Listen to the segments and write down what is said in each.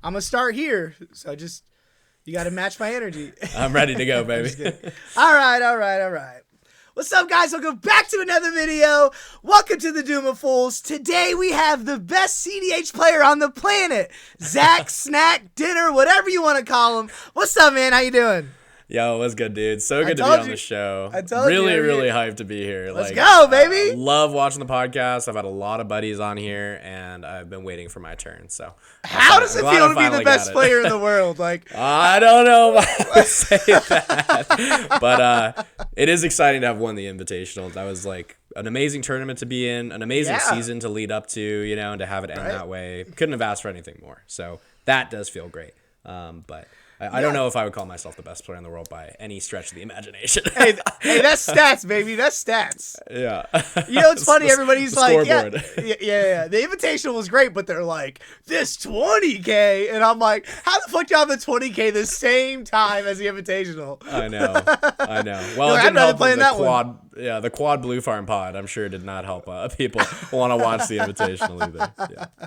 I'm going to start here. So you got to match my energy. I'm ready to go, baby. All right. What's up, guys? Welcome back to another video. Welcome to the Doom of Fools. Today we have the best cedh player on the planet, Zach, Snack, Dinner, whatever you want to call him. What's up, man? How you doing? Yo, what's good, dude? So good to be on the show. I told you. Really hyped to be here. Let's go, baby. Love watching the podcast. I've had a lot of buddies on here, and I've been waiting for my turn. So, how does it feel to be the best player in the world? Like, I don't know if I would say that, but it is exciting to have won the Invitational. That was like an amazing tournament to be in, an amazing season to lead up to, and to have it end that way. Couldn't have asked for anything more. So that does feel great. But I don't know if I would call myself the best player in the world by any stretch of the imagination. hey, that's stats, baby. That's stats. Yeah. It's funny. Everybody's like, yeah. The Invitational was great, but they're like, this 20K. And I'm like, how the fuck do you have the 20K the same time as the Invitational? I know. Well, it didn't help the quad Blue Farm pod, I'm sure, did not help people want to watch the Invitational either. Yeah.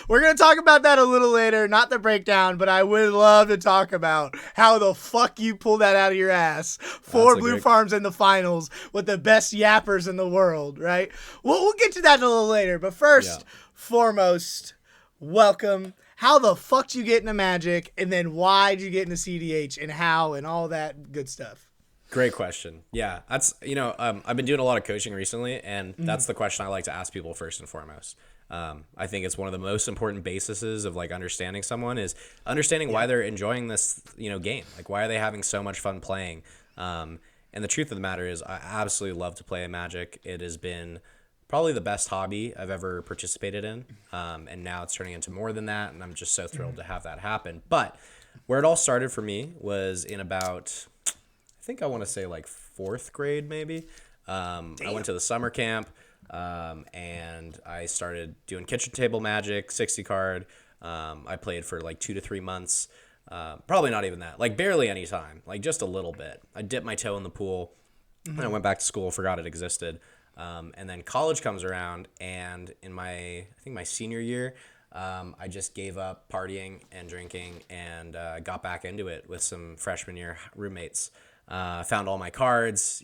We're going to talk about that a little later, not the breakdown, but I would love to talk about how the fuck you pull that out of your ass. 4 Blue Farms in the finals with the best yappers in the world, right? We'll get to that a little later, but first, foremost, welcome. How the fuck did you get into Magic, and then why did you get into cedh, and how, and all that good stuff? Great question. Yeah, that's I've been doing a lot of coaching recently, and that's the question I like to ask people first and foremost. I think it's one of the most important bases of like understanding someone is understanding why they're enjoying this game. Like, why are they having so much fun playing? And the truth of the matter is, I absolutely love to play Magic. It has been probably the best hobby I've ever participated in, and now it's turning into more than that, and I'm just so thrilled to have that happen. But where it all started for me was in about, I think I want to say like 4th grade maybe. I went to the summer camp, and I started doing kitchen table Magic, 60 card. I played for like 2 to 3 months. Probably not even that, like barely any time, like just a little bit. I dipped my toe in the pool, and I went back to school, forgot it existed. And then college comes around, and in my senior year, I just gave up partying and drinking and got back into it with some freshman year roommates. Found all my cards,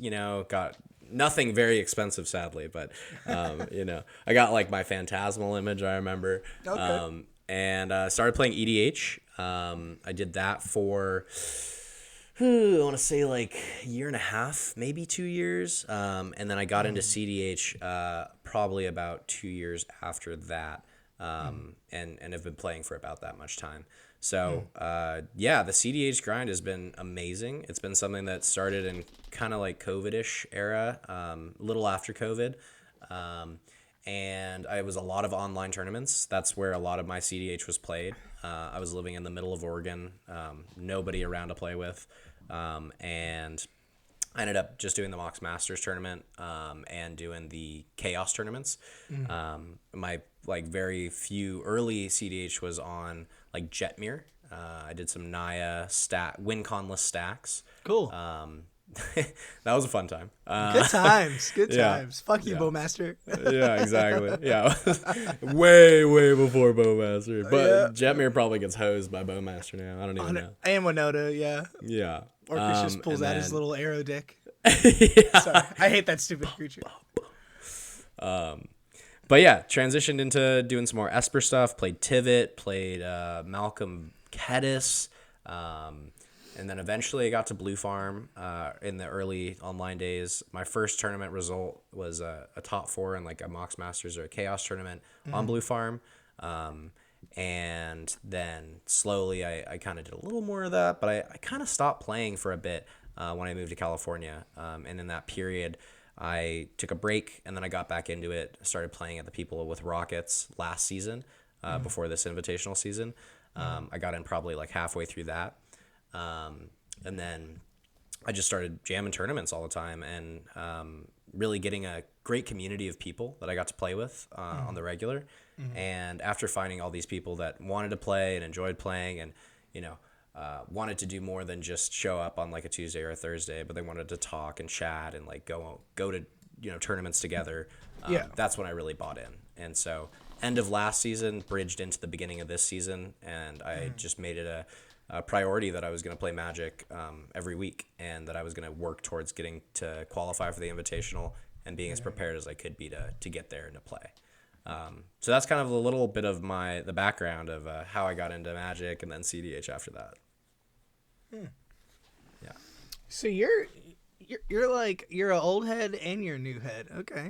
got nothing very expensive, sadly, but I got like my Phantasmal image, I remember. Okay. And started playing EDH. I did that for I want to say like a year and a half, maybe 2 years. And then I got into cedh probably about 2 years after that. And have been playing for about that much time. So, the cedh grind has been amazing. It's been something that started in kind of like COVID-ish era, a little after COVID. And it was a lot of online tournaments. That's where a lot of my cedh was played. I was living in the middle of Oregon, nobody around to play with. And I ended up just doing the Mox Masters tournament, and doing the Chaos tournaments. My like very few early cedh was on like Jetmir. I did some Naya win-conless stacks. Cool. That was a fun time. Good times. Fuck you, Bowmaster. Yeah, exactly. Yeah, way before Bowmaster. But Jetmir probably gets hosed by Bowmaster now. I don't even know. And Winota, yeah. Yeah. Orcus just pulls out his little arrow dick. Yeah. Sorry, I hate that stupid creature. But yeah, transitioned into doing some more Esper stuff. Played Tivit, played Malcolm Kedis, and then eventually I got to Blue Farm in the early online days. My first tournament result was a top 4 in like a Mox Masters or a Chaos tournament on Blue Farm. And then slowly I kind of did a little more of that, but I kind of stopped playing for a bit when I moved to California. And in that period, I took a break, and then I got back into it. Started playing at the People with Rockets last season, before this invitational season. I got in probably like halfway through that. And then I just started jamming tournaments all the time, and really getting a great community of people that I got to play with on the regular. And after finding all these people that wanted to play and enjoyed playing, and wanted to do more than just show up on like a Tuesday or a Thursday, but they wanted to talk and chat and like go to tournaments together. That's when I really bought in. And so end of last season bridged into the beginning of this season, and I just made it a priority that I was going to play Magic every week, and that I was going to work towards getting to qualify for the Invitational and being as prepared as I could be to get there and to play. So that's kind of a little bit of the background of how I got into Magic and then cedh after that. Yeah. So you're an old head and you're a new head. Okay.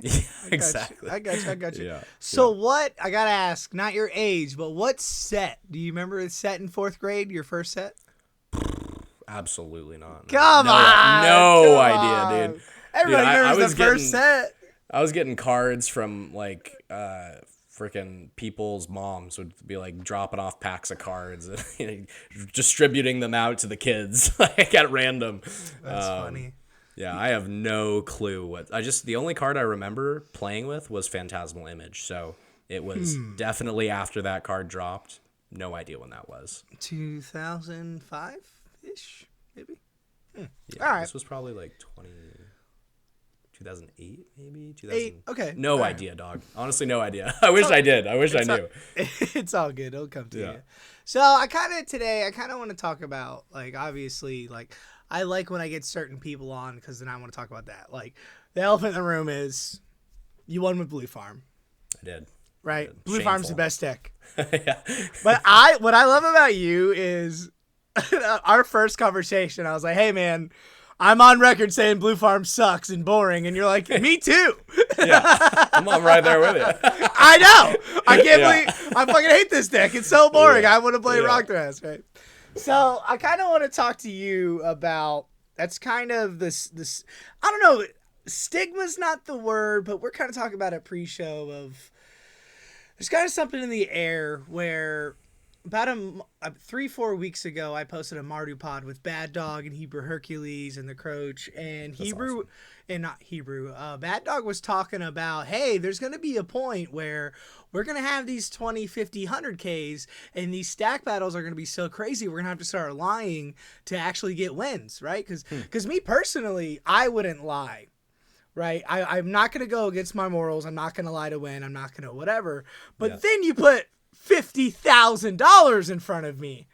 Exactly. I got you. Yeah. So what, I got to ask, not your age, but what set? Do you remember the set in 4th grade, your first set? Absolutely not. Come on. No idea, dude. Everybody remembers the first set. I was getting cards from like freaking people's moms would be like dropping off packs of cards and distributing them out to the kids like at random. That's funny. Yeah, I have no clue what. The only card I remember playing with was Phantasmal Image, so it was definitely after that card dropped. No idea when that was. 2005-ish, maybe. Yeah, all right. This was probably like 2008, maybe 2000. Okay. No idea, dog. Honestly, no idea. I wish I did. I wish I knew. It's all good. It'll come to you. So I kind of want to talk about, like, obviously, like, I like when I get certain people on because then I want to talk about that. Like, the elephant in the room is you won with Blue Farm. I did. Right? I did. Blue Farm's the best deck. Yeah. But what I love about you is our first conversation, I was like, hey, man, I'm on record saying Blue Farm sucks and boring. And you're like, me too. Yeah. I'm right there with you. I know. I can't believe I fucking hate this deck. It's so boring. Yeah. I want to play Rock Thrust, right? So I kind of want to talk to you about, that's kind of this, I don't know, stigma's not the word, but we're kind of talking about a pre-show of, there's kind of something in the air where about 3-4 weeks ago, I posted a Mardu pod with Bad Dog and Hebrew Hercules and the Croach, and Bad Dog was talking about, hey, there's going to be a point where we're going to have these 20, 50, 100Ks, and these stack battles are going to be so crazy, we're going to have to start lying to actually get wins, right? Because me personally, I wouldn't lie. Right, I'm not gonna go against my morals. I'm not gonna lie to win. I'm not gonna whatever. But then you put $50,000 in front of me,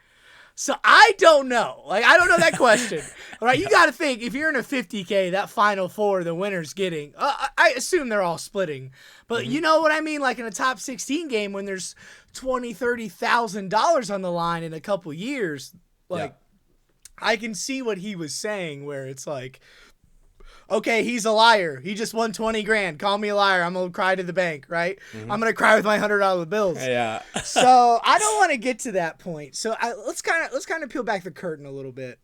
so I don't know. Like, I don't know that question. Right, you got to think, if you're in a 50K, that final four, the winner's getting. I assume they're all splitting, but you know what I mean. Like in a top 16 game, when there's $20,000-$30,000 on the line in a couple years, like I can see what he was saying, where it's like, okay, he's a liar. He just won 20 grand. Call me a liar. I'm going to cry to the bank, right? I'm going to cry with my $100 bills. Yeah. So I don't want to get to that point. So let's kind of peel back the curtain a little bit.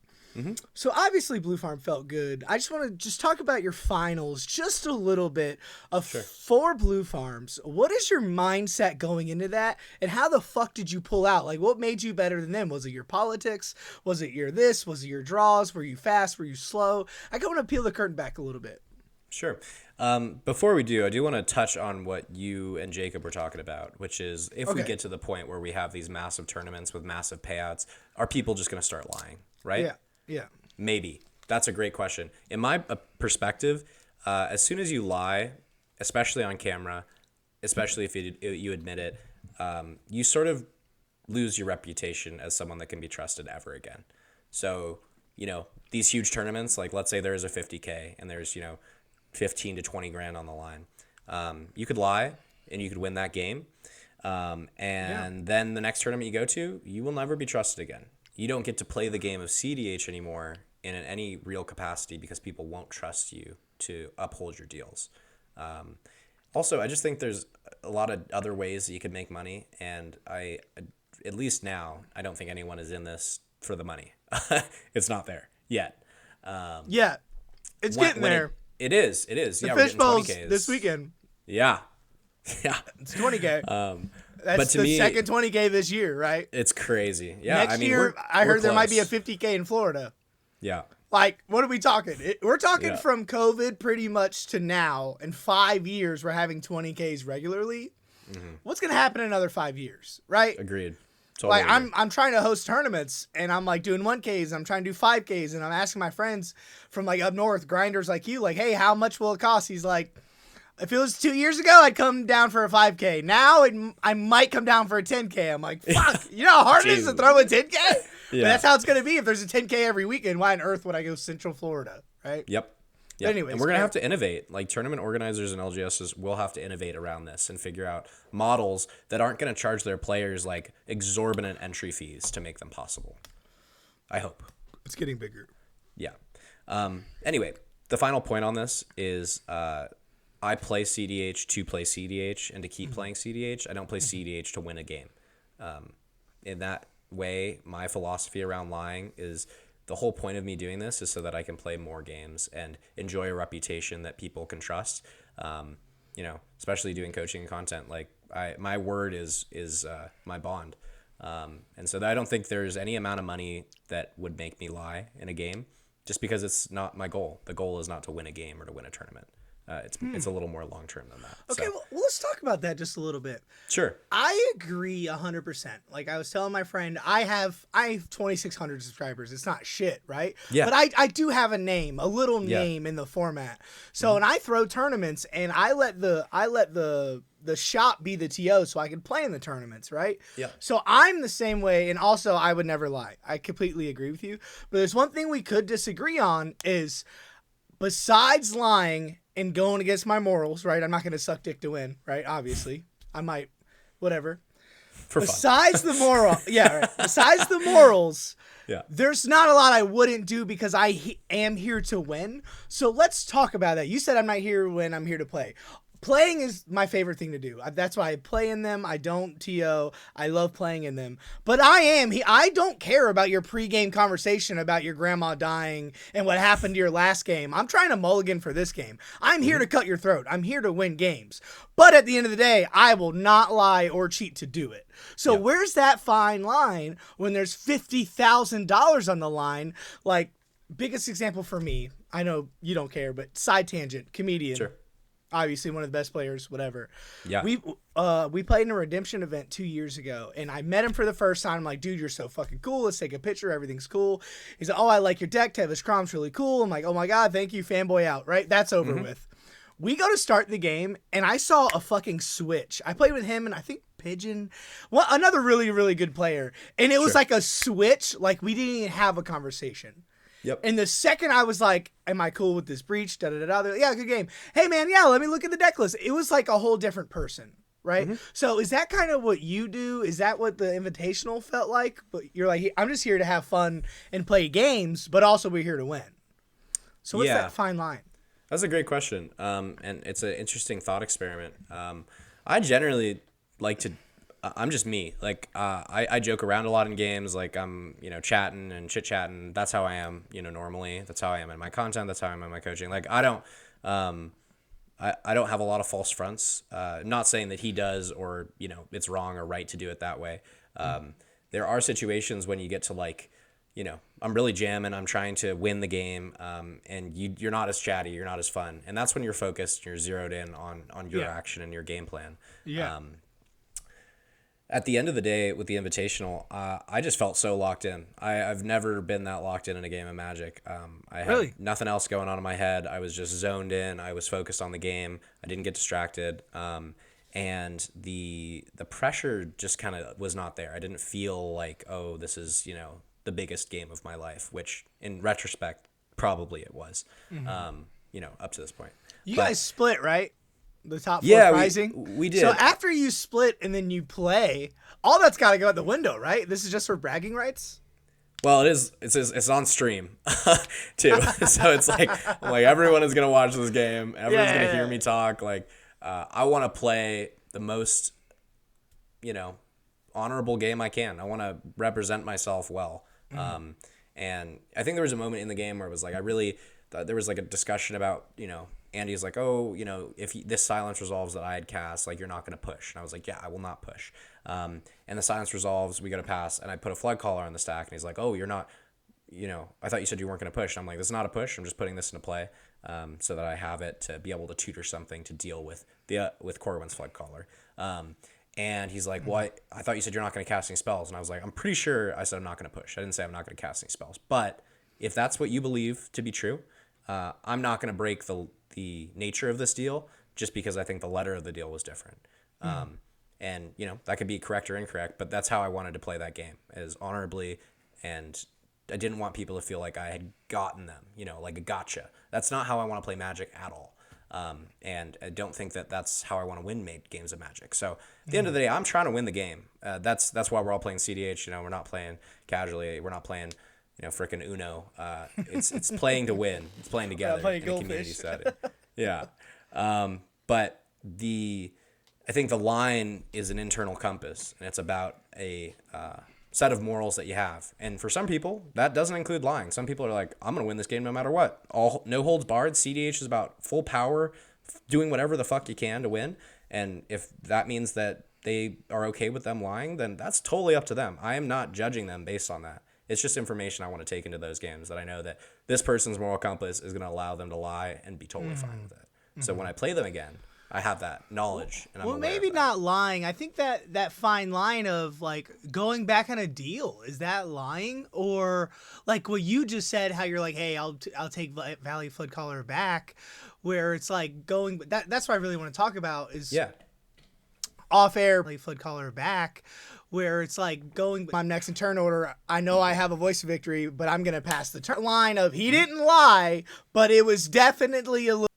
So obviously Blue Farm felt good. I just want to talk about your finals just a little bit of 4 Blue Farms. What is your mindset going into that, and how the fuck did you pull out? Like, what made you better than them? Was it your politics? Was it your this? Was it your draws? Were you fast? Were you slow? I want to peel the curtain back a little bit. Sure. Before we do, I do want to touch on what you and Jacob were talking about, which is if we get to the point where we have these massive tournaments with massive payouts, are people just going to start lying, right? Yeah. Maybe. That's a great question. In my perspective, as soon as you lie, especially on camera, especially if you admit it, you sort of lose your reputation as someone that can be trusted ever again. So, these huge tournaments, like let's say there's a 50K and there's, 15 to 20 grand on the line. You could lie and you could win that game. Then the next tournament you go to, you will never be trusted again. You don't get to play the game of cedh anymore in any real capacity because people won't trust you to uphold your deals. Also, I just think there's a lot of other ways that you could make money, and at least now, I don't think anyone is in this for the money. It's not there yet. It's getting there. It is. The fish bowls this weekend. Yeah. It's 20K. That's but to the me, second 20K this year, right? It's crazy. Yeah. Next year, I heard there might be a 50K in Florida. Yeah. Like, what are we talking? We're talking from COVID pretty much to now. In 5 years, we're having 20Ks regularly. What's going to happen in another 5 years, right? Agreed. Totally like, I'm trying to host tournaments, and I'm, like, doing 1Ks, and I'm trying to do 5Ks, and I'm asking my friends from, like, up north, grinders like you, like, hey, how much will it cost? He's like, If it was 2 years ago, I'd come down for a 5K. Now I might come down for a 10K. I'm like, fuck. You know how hard it is to throw a 10K? Yeah. But that's how it's going to be. If there's a 10K every weekend, why on earth would I go Central Florida, right? Yep. But anyways, and we're going to have to innovate. Like, tournament organizers and LGSs will have to innovate around this and figure out models that aren't going to charge their players, like, exorbitant entry fees to make them possible. I hope. It's getting bigger. Yeah. Anyway, the final point on this is I play cedh to play cedh and to keep playing cedh. I don't play cedh to win a game. In that way, my philosophy around lying is the whole point of me doing this is so that I can play more games and enjoy a reputation that people can trust. Especially doing coaching and content. Like, my word is my bond. And so I don't think there's any amount of money that would make me lie in a game, just because it's not my goal. The goal is not to win a game or to win a tournament. It's a little more long term than that. Okay, well, let's talk about that just a little bit. Sure. I agree 100%. Like I was telling my friend, I have 2,600 subscribers. It's not shit, right? Yeah. But I do have a name, a little name in the format. So when I throw tournaments, and I let the shop be the TO so I can play in the tournaments, right? Yeah. So I'm the same way, and also I would never lie. I completely agree with you. But there's one thing we could disagree on is, besides lying and going against my morals, right? I'm not going to suck dick to win, right? Obviously. I might, whatever. Besides the moral, yeah, right. Besides the morals, there's not a lot I wouldn't do because I am here to win. So let's talk about that. You said I'm not here to win, I'm here to play. Playing is my favorite thing to do. That's why I play in them. I don't TO. I love playing in them. But I don't care about your pregame conversation about your grandma dying and what happened to your last game. I'm trying to mulligan for this game. I'm here to cut your throat. I'm here to win games. But at the end of the day, I will not lie or cheat to do it. So where's that fine line when there's $50,000 on the line? Like, biggest example for me, I know you don't care, but side tangent, comedian. Sure. Obviously one of the best players, whatever. Yeah. We played in a redemption event 2 years ago, and I met him for the first time. I'm like, dude, you're so fucking cool. Let's take a picture. Everything's cool. He's like, oh, I like your deck. Tevis Crom's really cool. I'm like, oh my God, thank you, fanboy out, right? That's over with. We go to start the game, and I saw a fucking switch. I played with him, and I think Pigeon, well, another really, really good player. And it was like a switch, like we didn't even have a conversation. Yep. And the second I was like, am I cool with this breach? Yeah, good game. Hey, man, yeah, let me look at the deck list. It was like a whole different person, right? So is that kind of what you do? Is that what the Invitational felt like? But you're like, I'm just here to have fun and play games, but also we're here to win. So what's that fine line? That's a great question. And it's an interesting thought experiment. I generally like to... I'm just me. Like, I joke around a lot in games. Like, I'm, chatting and chit-chatting. That's how I am, normally. That's how I am in my content. That's how I am in my coaching. Like, I don't have a lot of false fronts. Not saying that he does or, it's wrong or right to do it that way. There are situations when you get to, like, I'm really jamming. I'm trying to win the game, and you're not as chatty. You're not as fun. And that's when you're focused. You're zeroed in on your action and your game plan. Yeah. At the end of the day, with the Invitational, I just felt so locked in. I've never been that locked in a game of Magic. I had nothing else going on in my head. I was just zoned in. I was focused on the game. I didn't get distracted. And the pressure just kind of was not there. I didn't feel like, oh, this is, the biggest game of my life, which in retrospect, probably it was, up to this point. You guys split, right? The top four pricing? We did. So after you split and then you play, all that's got to go out the window, right? This is just for bragging rights? Well, it is. It's on stream, too. So it's like everyone is going to watch this game. Everyone's going to hear me talk. Like, I want to play the most, honorable game I can. I want to represent myself well. And I think there was a moment in the game where it was like, there was like a discussion about, Andy's like, oh, if this silence resolves that I had cast, like, you're not going to push. And I was like, yeah, I will not push. And the silence resolves, we go to pass, and I put a flood caller on the stack, and he's like, oh, you're not, I thought you said you weren't going to push. And I'm like, this is not a push. I'm just putting this into play so that I have it to be able to tutor something to deal with Corwin's flood caller. And he's like, well, I thought you said you're not going to cast any spells. And I was like, I'm pretty sure I said I'm not going to push. I didn't say I'm not going to cast any spells. But if that's what you believe to be true, I'm not going to break the nature of this deal just because I think the letter of the deal was different. And, you know, that could be correct or incorrect, but that's how I wanted to play that game, is honorably, and I didn't want people to feel like I had gotten them, you know, like a gotcha. That's not how I want to play Magic at all. And I don't think that that's how I want to win games of Magic. So at the end of the day, I'm trying to win the game. That's why we're all playing cedh. You know, we're not playing casually. We're not playing, you know, frickin' Uno. It's playing to win. It's playing together in a community setting. Yeah. But I think the line is an internal compass, and it's about a set of morals that you have. And for some people, that doesn't include lying. Some people are like, I'm going to win this game no matter what. No holds barred. cedh is about full power, doing whatever the fuck you can to win. And if that means that they are okay with them lying, then that's totally up to them. I am not judging them based on that. It's just information I want to take into those games, that I know that this person's moral compass is going to allow them to lie and be totally fine with it. So when I play them again, I have that knowledge. And I'm maybe not lying. I think that fine line of like going back on a deal, is that lying? Or like what you just said, how you're like, hey, I'll take Valley Flood Caller back, where it's like going. That's what I really want to talk about is off air Valley Flood Caller back, where it's like going. I'm next in turn order. I know I have a voice of victory, but I'm gonna pass the turn line of he didn't lie, but it was definitely a little.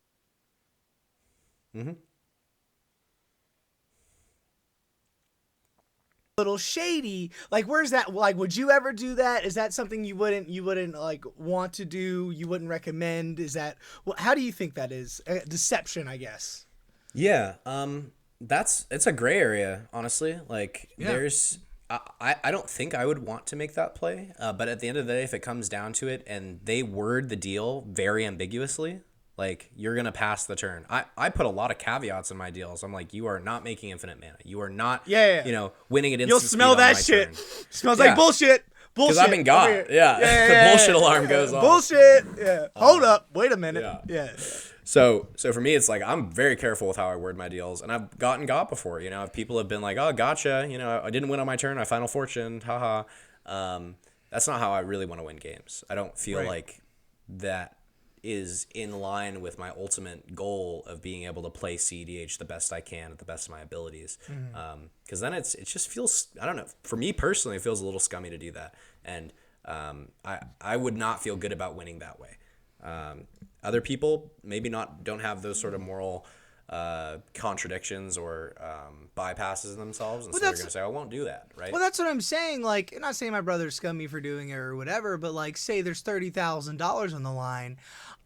Little shady. Like, where's that? Like, would you ever do that? Is that something you wouldn't like want to do? You wouldn't recommend? Is that, how do you think that is? Deception, I guess. Yeah. It's a gray area, honestly. Like, there's, I don't think I would want to make that play. But at the end of the day, if it comes down to it and they word the deal very ambiguously, like, you're going to pass the turn. I put a lot of caveats in my deals. I'm like, you are not making infinite mana. You are not, you know, winning it instant. You'll smell that shit. Turn. Smells like bullshit. Bullshit. Because I've been got. The bullshit alarm goes off. Bullshit. Yeah. Hold up. Wait a minute. Yeah. So for me, it's like, I'm very careful with how I word my deals. And I've gotten got before. You know, if people have been like, oh, gotcha. You know, I didn't win on my turn. I final fortune. Haha. That's not how I really want to win games. I don't feel like that is in line with my ultimate goal of being able to play cedh the best I can at the best of my abilities. Because then it just feels, I don't know, for me personally, it feels a little scummy to do that. And I would not feel good about winning that way. Other people maybe don't have those sort of moral contradictions or bypasses in themselves, and so they're going to say, I won't do that, right? Well, that's what I'm saying. Like, I'm not saying my brother's scummy for doing it or whatever, but like, say there's $30,000 on the line.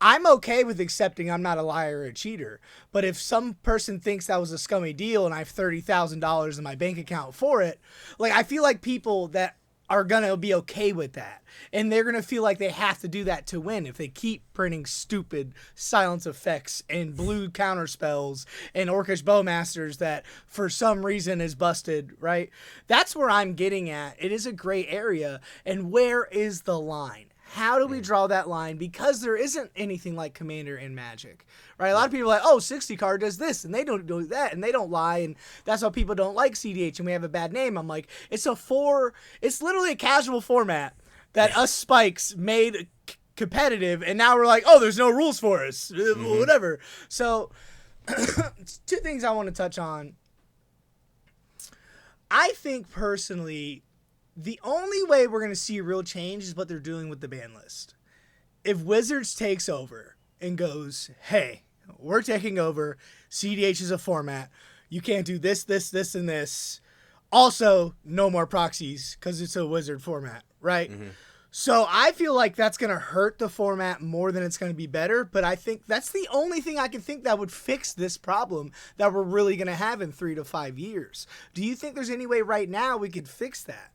I'm okay with accepting I'm not a liar or a cheater. But if some person thinks that was a scummy deal and I have $30,000 in my bank account for it, like, I feel like people that are going to be okay with that. And they're going to feel like they have to do that to win if they keep printing stupid silence effects and blue counter spells and Orcish Bowmasters that for some reason is busted, right? That's where I'm getting at. It is a gray area. And where is the line? How do we draw that line? Because there isn't anything like Commander in Magic, right? A lot of people are like, oh, 60 card does this, and they don't do that, and they don't lie, and that's why people don't like cedh, and we have a bad name. I'm like, it's literally a casual format that us Spikes made competitive, and now we're like, oh, there's no rules for us, whatever. So, two things I want to touch on. I think personally, the only way we're going to see real change is what they're doing with the ban list. If Wizards takes over and goes, hey, we're taking over, cedh is a format, you can't do this, and this. Also, no more proxies because it's a Wizard format, right? So I feel like that's going to hurt the format more than it's going to be better, but I think that's the only thing I can think that would fix this problem that we're really going to have in 3 to 5 years. Do you think there's any way right now we could fix that?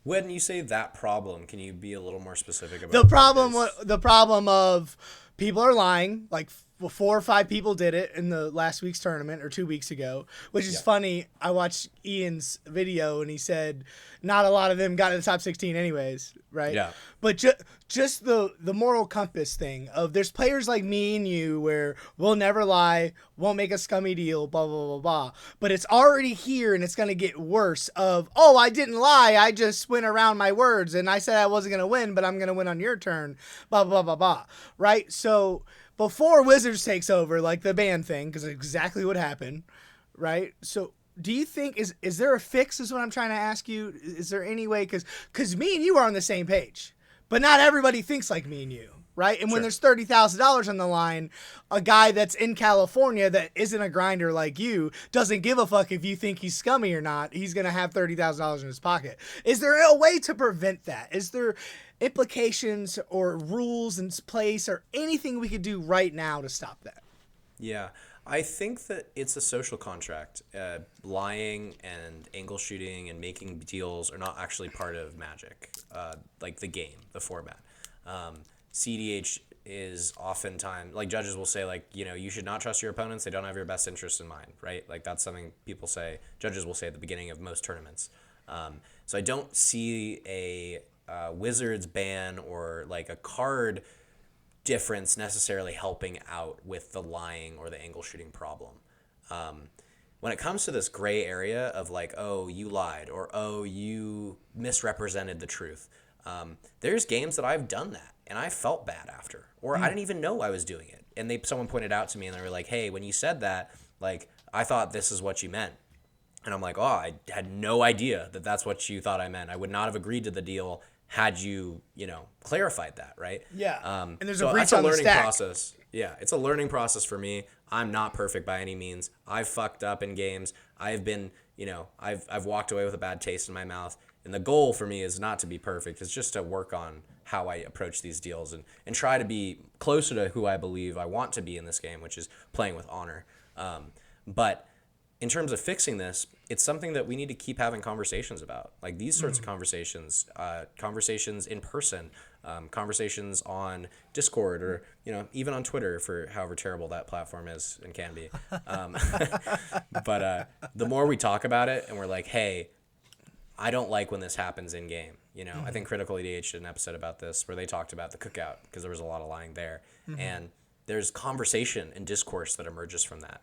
When you say that problem, can you be a little more specific about the problem of people are lying? Like 4 or 5 people did it in the last week's tournament or 2 weeks ago, which is funny. I watched Ian's video and he said not a lot of them got to the top 16 anyways, right? Yeah. But just the moral compass thing of there's players like me and you where we'll never lie, won't make a scummy deal, blah, blah, blah, blah. But it's already here and it's going to get worse of, oh, I didn't lie. I just went around my words and I said I wasn't going to win, but I'm going to win on your turn, blah, blah, blah, blah, right? So before Wizards takes over, like the ban thing, because exactly what happened, right? So do you think, is there a fix is what I'm trying to ask you? Is there any way, because me and you are on the same page, but not everybody thinks like me and you, right? And when there's $30,000 on the line, a guy that's in California that isn't a grinder like you doesn't give a fuck if you think he's scummy or not. He's going to have $30,000 in his pocket. Is there a way to prevent that? Is there implications or rules in place or anything we could do right now to stop that? Yeah, I think that it's a social contract. Lying and angle shooting and making deals are not actually part of Magic, like the game, the format. cedh is oftentimes, like, judges will say, like, you know, you should not trust your opponents. They don't have your best interest in mind, right? Like, that's something people say, judges will say at the beginning of most tournaments. So I don't see a Wizards ban or like a card difference necessarily helping out with the lying or the angle shooting problem. When it comes to this gray area of like, oh, you lied, or oh, you misrepresented the truth, there's games that I've done that and I felt bad after, or I didn't even know I was doing it, and someone pointed out to me and they were like, hey, when you said that, like, I thought this is what you meant. And I'm like, oh, I had no idea that that's what you thought I meant. I would not have agreed to the deal had you, clarified that, right? Yeah. And there's so a breach that's a on the learning stack. process. Yeah, it's a learning process for me. I'm not perfect by any means. I've fucked up in games. I've been, I've walked away with a bad taste in my mouth. And the goal for me is not to be perfect. It's just to work on how I approach these deals and try to be closer to who I believe I want to be in this game, which is playing with honor. But in terms of fixing this, it's something that we need to keep having conversations about. Like these sorts of conversations, conversations in person, conversations on Discord or, even on Twitter, for however terrible that platform is and can be. But the more we talk about it and we're like, hey, I don't like when this happens in game. I think Critical EDH did an episode about this where they talked about the cookout because there was a lot of lying there. And there's conversation and discourse that emerges from that.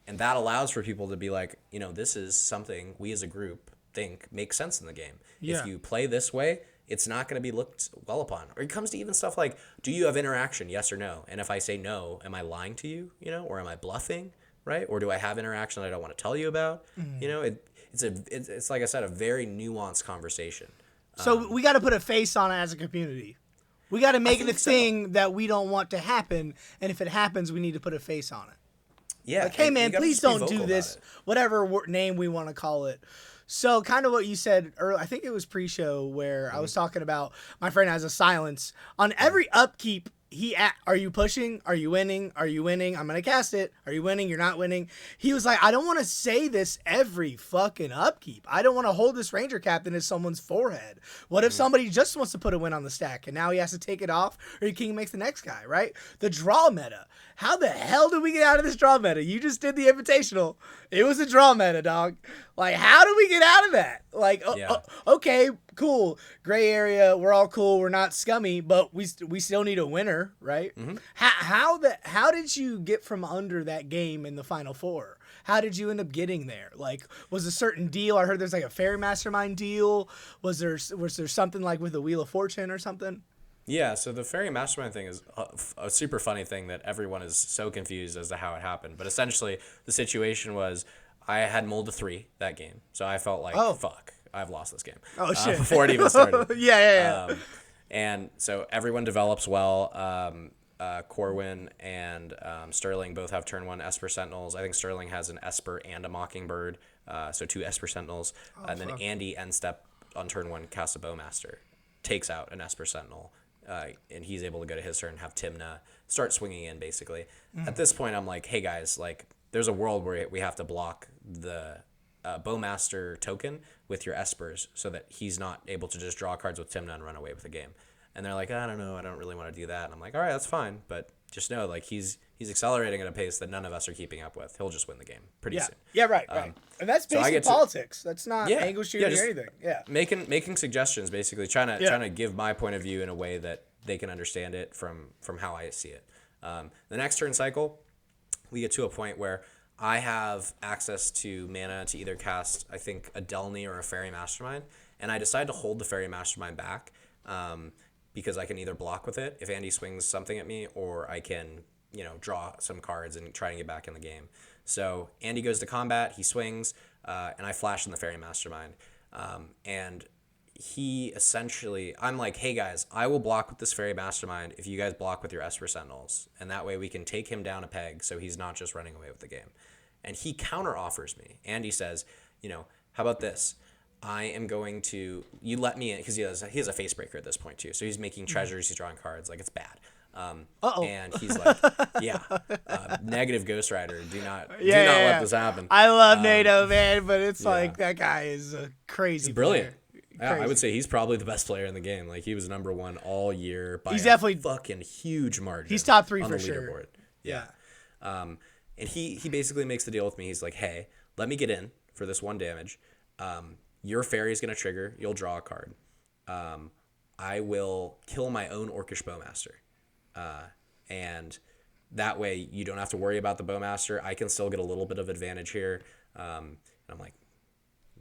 And that allows for people to be like, this is something we as a group think makes sense in the game. Yeah. If you play this way, it's not going to be looked well upon. Or it comes to even stuff like, do you have interaction, yes or no? And if I say no, am I lying to you, or am I bluffing, right? Or do I have interaction that I don't want to tell you about? It's like I said, a very nuanced conversation. So we got to put a face on it as a community. We got to make it a thing that we don't want to happen. And if it happens, we need to put a face on it. Yeah. Like, hey, man, please don't do this, whatever name we want to call it. So kind of what you said earlier, I think it was pre-show where I was talking about my friend has a silence. On every upkeep, are you pushing? Are you winning? Are you winning? I'm going to cast it. Are you winning? You're not winning. He was like, I don't want to say this every fucking upkeep. I don't want to hold this Ranger Captain as someone's forehead. What if somebody just wants to put a win on the stack and now he has to take it off or King makes the next guy, right? The draw meta. How the hell did we get out of this draw meta? You just did the Invitational. It was a draw meta, dog. Like, how do we get out of that? Like, okay, cool. Gray area. We're all cool. We're not scummy, but we still need a winner, right? Mm-hmm. How did you get from under that game in the Final Four? How did you end up getting there? Like, was a certain deal? I heard there's like a Fairy Mastermind deal. Was there something like with the Wheel of Fortune or something? Yeah, so the Fairy Mastermind thing is a super funny thing that everyone is so confused as to how it happened. But essentially, the situation was I had mulled to 3 that game. So I felt like, fuck, I've lost this game. Oh, shit. Before it even started. Yeah. And so everyone develops well. Corwin and Sterling both have turn 1 Esper Sentinels. I think Sterling has an Esper and a Mockingbird, so 2 Esper Sentinels. And then Andy end step on turn 1 casts a Bowmaster, takes out an Esper Sentinel. And he's able to go to his turn, have Timna start swinging in, basically. At this point, I'm like, hey, guys, like, there's a world where we have to block the Bowmaster token with your Espers so that he's not able to just draw cards with Timna and run away with the game. And they're like, I don't know, I don't really want to do that. And I'm like, all right, that's fine. But just know, like, he's accelerating at a pace that none of us are keeping up with. He'll just win the game pretty soon. Yeah, right. And that's basic politics. That's not angle shooting or anything. Yeah. Making suggestions, basically, trying to give my point of view in a way that they can understand it from how I see it. The next turn cycle, we get to a point where I have access to mana to either cast, I think, a Delny or a Fairy Mastermind, and I decide to hold the Fairy Mastermind back because I can either block with it if Andy swings something at me, or I can, draw some cards and try and get back in the game. So Andy goes to combat, he swings, and I flash in the Fairy Mastermind. And he essentially, I'm like, hey guys, I will block with this Fairy Mastermind if you guys block with your Esper Sentinels. And that way we can take him down a peg so he's not just running away with the game. And he counter offers me. Andy says, how about this? I am going to, you let me in, because he has a face breaker at this point too. So he's making treasures, he's drawing cards, like it's bad. And he's like, negative Ghost Rider. Do not let this happen. I love NATO, man, but it's like that guy is a crazy. He's brilliant. Yeah, I would say he's probably the best player in the game. Like he was number one all year by he's definitely fucking huge margin. He's top 3 on for the sure. Leaderboard. Yeah. And he basically makes the deal with me. He's like, hey, let me get in for this 1 damage. Your fairy is gonna trigger. You'll draw a card. I will kill my own Orcish Bowmaster. And that way you don't have to worry about the Bowmaster. I can still get a little bit of advantage here. And I'm like,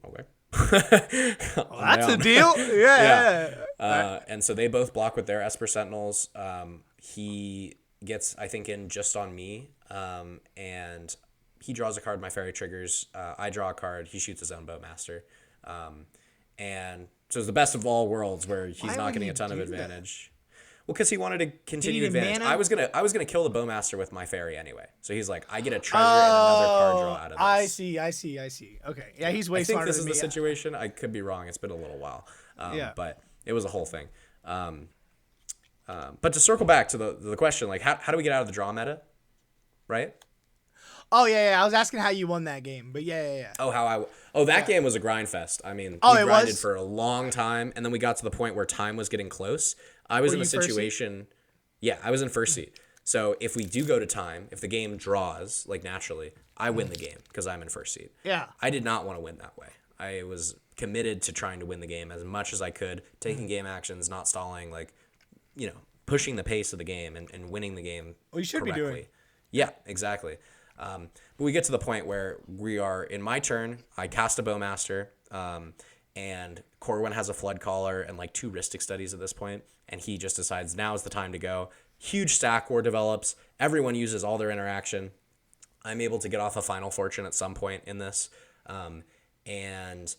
okay. Well, that's a deal. Yeah. And so they both block with their Esper Sentinels. He gets, I think, in just on me. And he draws a card, my fairy triggers. I draw a card, he shoots his own Bowmaster. And so it's the best of all worlds where he's not getting a ton of advantage. Well, because he wanted to continue advantage. I was gonna kill the Bowmaster with my fairy anyway. So he's like, I get a treasure and another card draw out of this. I see. Okay, yeah, he's way smarter than me. I think this is the situation. I could be wrong. It's been a little while. But it was a whole thing. But to circle back to the question, like, how do we get out of the draw meta, right? Oh yeah. I was asking how you won that game, but yeah. That game was a grind fest. I mean, we grinded for a long time, and then we got to the point where time was getting close. I was in a situation. Yeah, I was in first seed. So if we do go to time, if the game draws like naturally, I win the game because I'm in first seed. Yeah. I did not want to win that way. I was committed to trying to win the game as much as I could, taking game actions, not stalling, like, pushing the pace of the game and winning the game. Well, you should correctly. Be doing. Yeah, exactly. But we get to the point where we are in my turn. I cast a Bowmaster, and Corwin has a Flood Caller and like 2 Rhystic Studies at this point, and he just decides now is the time to go. Huge stack war develops. Everyone uses all their interaction. I'm able to get off a Final Fortune at some point in this, and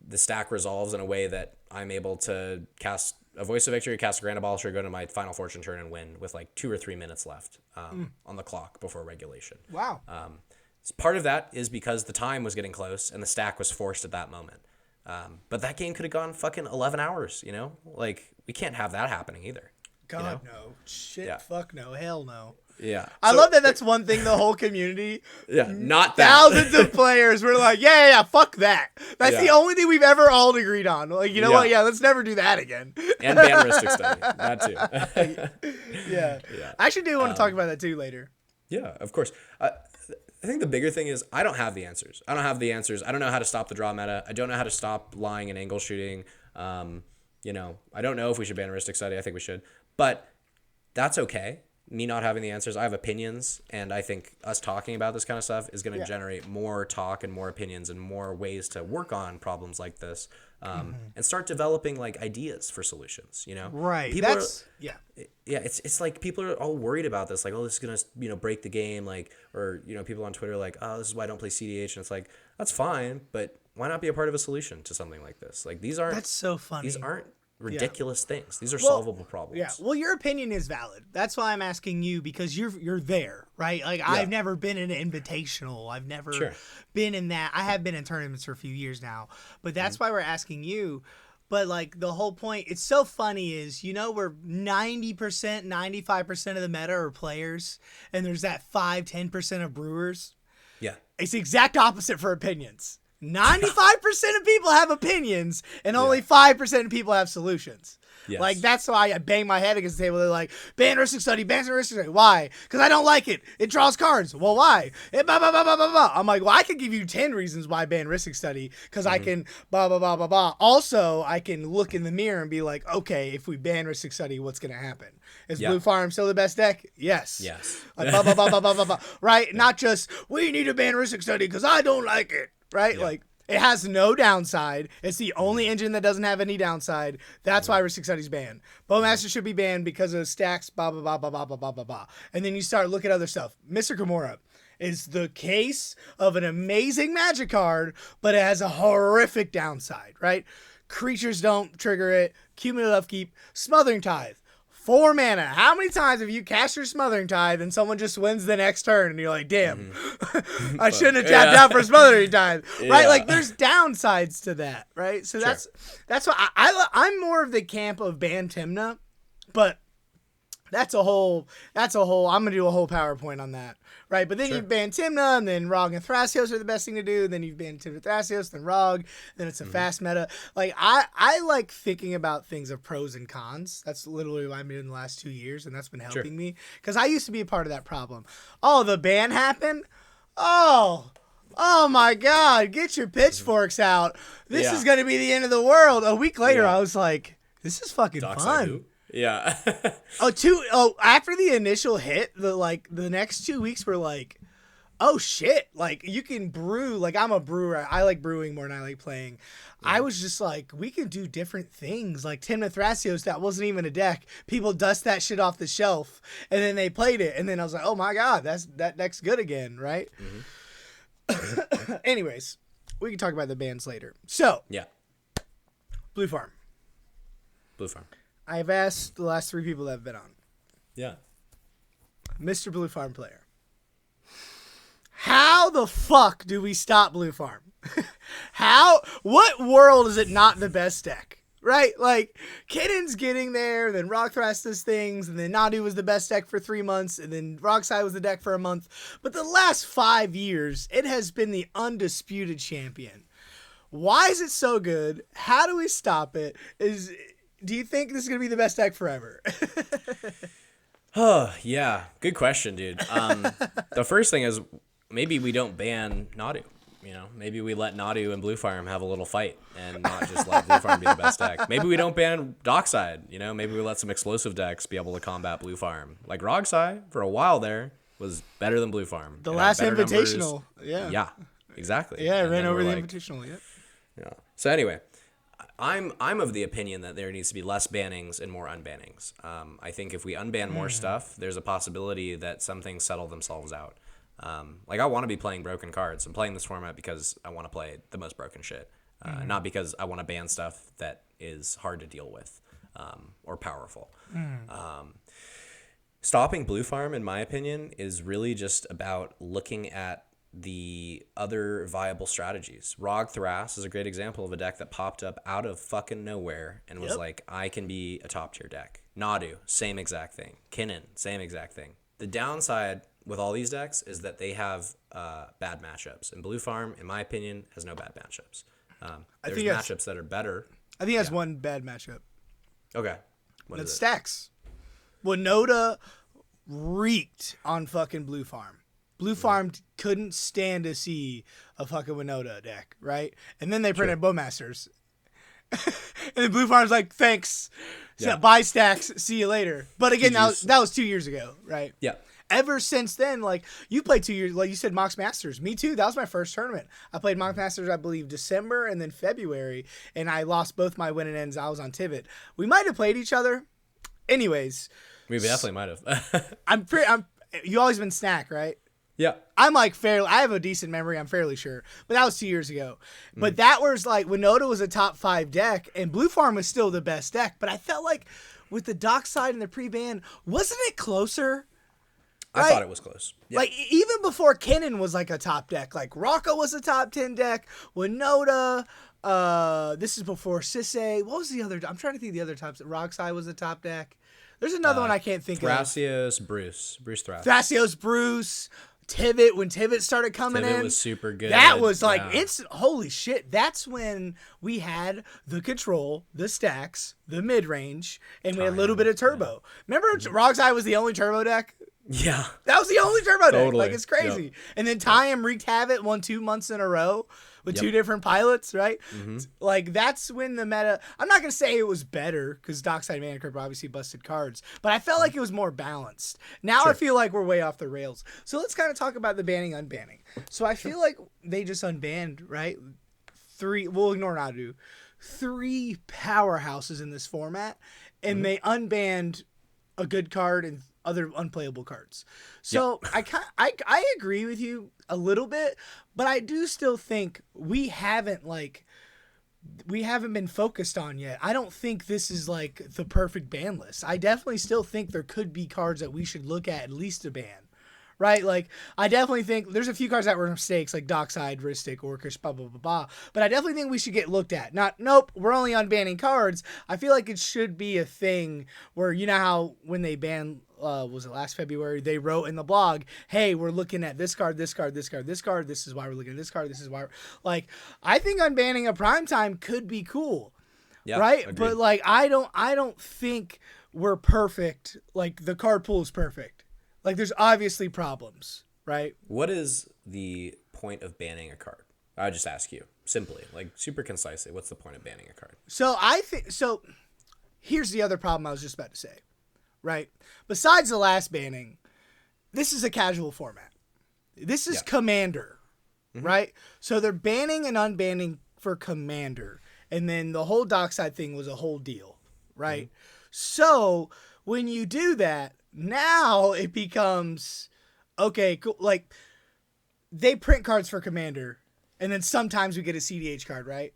the stack resolves in a way that I'm able to cast a Voice of Victory, cast a Grand Abolisher, go to my Final Fortune turn and win with like 2 or 3 minutes left on the clock before regulation. Wow. Part of that is because the time was getting close and the stack was forced at that moment. But that game could have gone fucking 11 hours, Like, we can't have that happening either. God, no. Shit, fuck no. Hell no. Yeah. I love that that's one thing the whole community. Yeah, not that. Thousands of players were like, yeah, fuck that. That's the only thing we've ever all agreed on. Like, you know what? Yeah, let's never do that again. And ban Rhystic Study. That too. Yeah. I actually do want to talk about that too later. Yeah, of course. I think the bigger thing is I don't have the answers. I don't know how to stop the draw meta. I don't know how to stop lying and angle shooting. I don't know if we should ban Rhystic Study. I think we should. But that's okay. Me not having the answers. I have opinions, and I think us talking about this kind of stuff is going to generate more talk and more opinions and more ways to work on problems like this, and start developing like ideas for solutions. Right? It's like people are all worried about this, like, oh, this is gonna break the game, like, or people on Twitter like, oh, this is why I don't play cedh, and it's like, that's fine, but why not be a part of a solution to something like this? Like, that's so funny. These aren't ridiculous things. These are solvable problems. Yeah. Well, your opinion is valid. That's why I'm asking you, because you're there, right? Like, I've never been in an invitational. I've never been in that. I have been in tournaments for a few years now, but that's why we're asking you. But like, the whole point, it's so funny is, we're 90%, 95% of the meta are players, and there's that 5-10% of brewers. Yeah. It's the exact opposite for opinions. 95% of people have opinions, and only 5% of people have solutions. Yes. Like, that's why I bang my head against the table. They're like, ban Rhystic Study, ban Rhystic Study. Why? Because I don't like it. It draws cards. Well, why? Blah, blah, blah, blah, blah, blah. I'm like, well, I could give you 10 reasons why I ban Rhystic Study, because I can blah, blah, blah, blah, blah. Also, I can look in the mirror and be like, okay, if we ban Rhystic Study, what's going to happen? Is Blue Farm still the best deck? Yes. Like, blah, blah, blah, blah, blah, blah, blah. Right? Not just, we need to ban Rhystic Study because I don't like it. Right? Like, It has no downside. It's the only engine that doesn't have any downside. That's why Ristic Study's banned. Bowmaster should be banned because of stacks, blah, blah, blah, blah, blah, blah, blah, blah, blah. And then you start looking at other stuff. Mr. Kimura is the case of an amazing Magic card, but it has a horrific downside, right? Creatures don't trigger it. Cumulative Upkeep. Smothering Tithe. 4 mana. How many times have you cast your Smothering Tithe and someone just wins the next turn and you're like, damn, I shouldn't have tapped out for Smothering Tithe, right? Yeah. Like there's downsides to that, right? So that's why I'm more of the camp of ban Tymna, but that's a whole, I'm going to do a whole PowerPoint on that, right? But then you ban Tymna, and then Rog and Thrasios are the best thing to do. Then you've banned Tymna, Thrasios, then Rog, then it's a fast meta. Like, I like thinking about things of pros and cons. That's literally what I've been doing the last 2 years, and that's been helping me. Because I used to be a part of that problem. Oh, the ban happened? Oh my God, get your pitchforks out. This is going to be the end of the world. A week later, I was like, this is fucking fun. Yeah. After the initial hit, the next 2 weeks were like, oh shit, like you can brew. Like I'm a brewer. I like brewing more than I like playing. Yeah. I was just like, we can do different things. Like Tymna Thrasios, that wasn't even a deck. People dust that shit off the shelf, and then they played it, and then I was like, oh my God, that deck's good again, right? Anyways, we can talk about the bans later. So Blue Farm. I've asked the last 3 people that have been on. Yeah. Mr. Blue Farm player. How the fuck do we stop Blue Farm? What world is it not the best deck? Right? Like, Kitten's getting there, then Rockthrast does things, and then Nadu was the best deck for 3 months, and then Rockside was the deck for a month. But the last 5 years, it has been the undisputed champion. Why is it so good? How do we stop it? Do you think this is going to be the best deck forever? Oh, yeah. Good question, dude. The first thing is maybe we don't ban Nadu. You know, maybe we let Nadu and Blue Farm have a little fight and not just let Blue Farm be the best deck. Maybe we don't ban Dockside. You know, maybe we let some explosive decks be able to combat Blue Farm. Like Rogsai, for a while there, was better than Blue Farm. The last Invitational. Numbers. Yeah, exactly. Yeah, it ran over the Invitational, Yeah. So anyway, I'm of the opinion that there needs to be less bannings and more unbannings. I think if we unban more stuff, there's a possibility that some things settle themselves out. Like I want to be playing broken cards. I'm playing this format because I want to play the most broken shit, not because I want to ban stuff that is hard to deal with or powerful. Stopping Blue Farm, in my opinion, is really just about looking at the other viable strategies. Rog Thras is a great example of a deck that popped up out of fucking nowhere and was like, I can be a top tier deck. Nadu, same exact thing. Kinnan, same exact thing. The downside with all these decks is that they have bad matchups. And Blue Farm, in my opinion, has no bad matchups. There's matchups that are better. I think it has one bad matchup. Okay. What is it? Stacks. Winota reeked on fucking Blue Farm. Blue Farm couldn't stand to see a fucking Winota deck, right? And then they printed Bowmasters. And then Blue Farm's like, thanks. So buy stacks, see you later. But again, that was 2 years ago, right? Yeah. Ever since then, like, you played 2 years, like you said, Mox Masters. Me too. That was my first tournament. I played Mox Masters, I believe, December and then February, and I lost both my winning ends. I was on Tivit. We might have played each other. Anyways. We definitely might have. You always been Snack, right? Yeah. I'm like I have a decent memory, I'm fairly sure. But that was 2 years ago. But that was like Winota was a top 5 deck and Blue Farm was still the best deck. But I felt like with the Dockside and the pre-ban, wasn't it closer? Right? I thought it was close. Yeah. Like even before Kinnan was like a top deck. Like Rocco was a top 10 deck. Winota, this is before cedh. What was the other? I'm trying to think of the other tops. Rockside was a top deck. There's another one I can't think Thrasios, of. Bruce Thras. Thrasios, Bruce. Tivit, when Tivit started coming in. Tivit was super good. That was like instant. Holy shit. That's when we had the control, the stacks, the mid range, and we had a little bit of turbo. Remember Rog's Eye was the only turbo deck? Yeah. That was the only turbo deck. Like, it's crazy. Yep. And then Time wreaked havoc, won 2 months in a row with 2 different pilots, right? Like, that's when the meta... I'm not going to say it was better, because Dockside Mana Crypt obviously busted cards, but I felt like it was more balanced. Now I feel like we're way off the rails. So let's kind of talk about the banning, unbanning. So I feel like they just unbanned, right? three. We'll ignore Nadu. 3 powerhouses in this format, and they unbanned a good card and other unplayable cards. So I agree with you a little bit, but I do still think we haven't been focused on yet. I don't think this is like the perfect ban list. I definitely still think there could be cards that we should look at least to ban. Right? Like, I definitely think there's a few cards that were mistakes, like Dockside, Ristic, Orcish, blah, blah, blah, blah. But I definitely think we should get looked at. Nope, we're only unbanning cards. I feel like it should be a thing where, you know how when they banned, was it last February, they wrote in the blog, hey, we're looking at this card, this card, this card, this card. This is why we're looking at this card. This is why like, I think unbanning a primetime could be cool. Yeah, right? Agreed. But, like, I don't think we're perfect. Like, the card pool is perfect. Like, there's obviously problems, right? What is the point of banning a card? I'll just ask you simply, like, super concisely, what's the point of banning a card? So here's the other problem I was just about to say, right? Besides the last banning, this is a casual format. This is Commander, right? So they're banning and unbanning for Commander. And then the whole Dockside thing was a whole deal, right? So when you do that, now it becomes, okay, cool. Like, they print cards for Commander, and then sometimes we get a cedh card, right?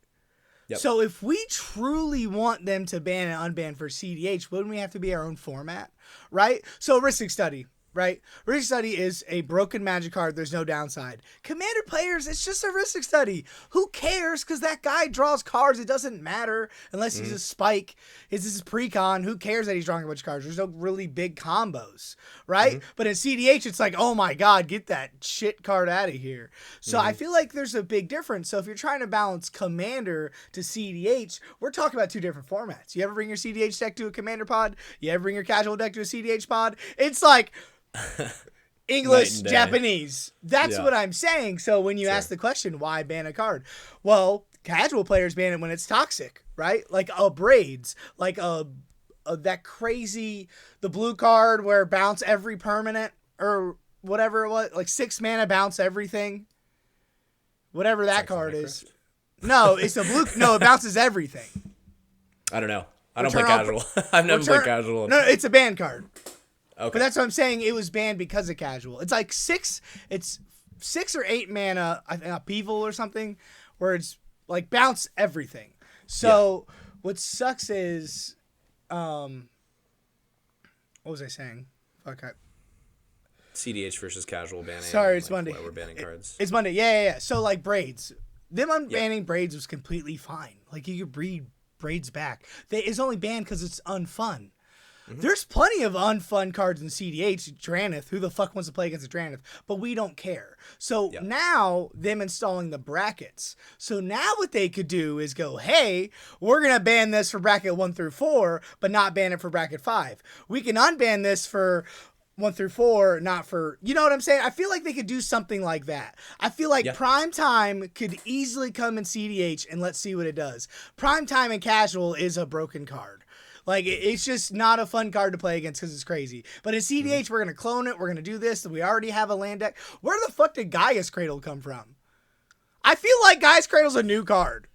Yep. So if we truly want them to ban and unban for cedh, wouldn't we have to be our own format, right? So Ristic Study, right? Ristic Study is a broken magic card. There's no downside. Commander players, it's just a Ristic Study. Who cares? Because that guy draws cards. It doesn't matter unless he's a spike. This is precon. Who cares that he's drawing a bunch of cards? There's no really big combos, right? But in cedh, it's like, oh my God, get that shit card out of here. So I feel like there's a big difference. So if you're trying to balance Commander to cedh, we're talking about 2 different formats. You ever bring your cedh deck to a Commander pod? You ever bring your casual deck to a cedh pod? It's like English, Japanese. That's what I'm saying. So when you ask the question, why ban a card? Well, casual players ban it when it's toxic, right? Like Braids, like that crazy, the blue card where bounce every permanent or whatever it was, like 6 mana bounce everything. Whatever that card is. No, it's a blue. No, it bounces everything. I don't know. I don't play casual. I've never played casual. No, it's a ban card. Okay. But that's what I'm saying. It was banned because of casual. It's like 6 or 8 mana, I think, upheaval or something, where it's like bounce everything. So what sucks is, what was I saying? Fuck. cedh versus casual banning. Sorry, it's Monday. Why we're banning cards. It's Monday. Yeah. So like Braids, them unbanning Braids was completely fine. Like you could breed Braids back. It's only banned because it's unfun. There's plenty of unfun cards in cedh. Drannith, who the fuck wants to play against a Drannith? But we don't care. So now them installing the brackets. So now what they could do is go, hey, we're going to ban this for bracket 1 through 4, but not ban it for bracket 5. We can unban this for 1 through 4, not for, you know what I'm saying? I feel like they could do something like that. I feel like Prime Time could easily come in cedh, and let's see what it does. Prime Time and Casual is a broken card. Like, it's just not a fun card to play against because it's crazy. But in cedh, we're going to clone it. We're going to do this. We already have a land deck. Where the fuck did Gaia's Cradle come from? I feel like Gaia's Cradle's a new card.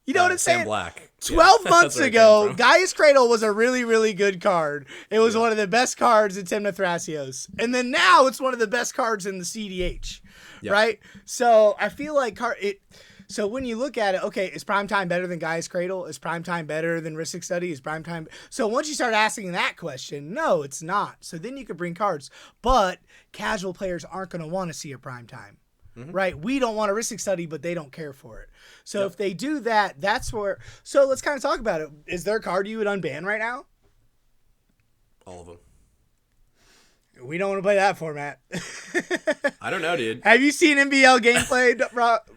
You know what I'm saying? Black. 12 months ago, Gaia's Cradle was a really, really good card. It was one of the best cards in Tymna Thrasios. And then now it's one of the best cards in the cedh. Right? So I feel like So when you look at it, okay, is Prime Time better than Gaia's Cradle? Is Prime Time better than Ristic Study? Is Prime Time... So once you start asking that question, no, it's not. So then you could bring cards. But casual players aren't going to want to see a Prime Time. Right? We don't want a Ristic Study, but they don't care for it. So if they do that, that's where... So let's kind of talk about it. Is there a card you would unban right now? All of them. We don't want to play that format. I don't know, dude. Have you seen NBL gameplay,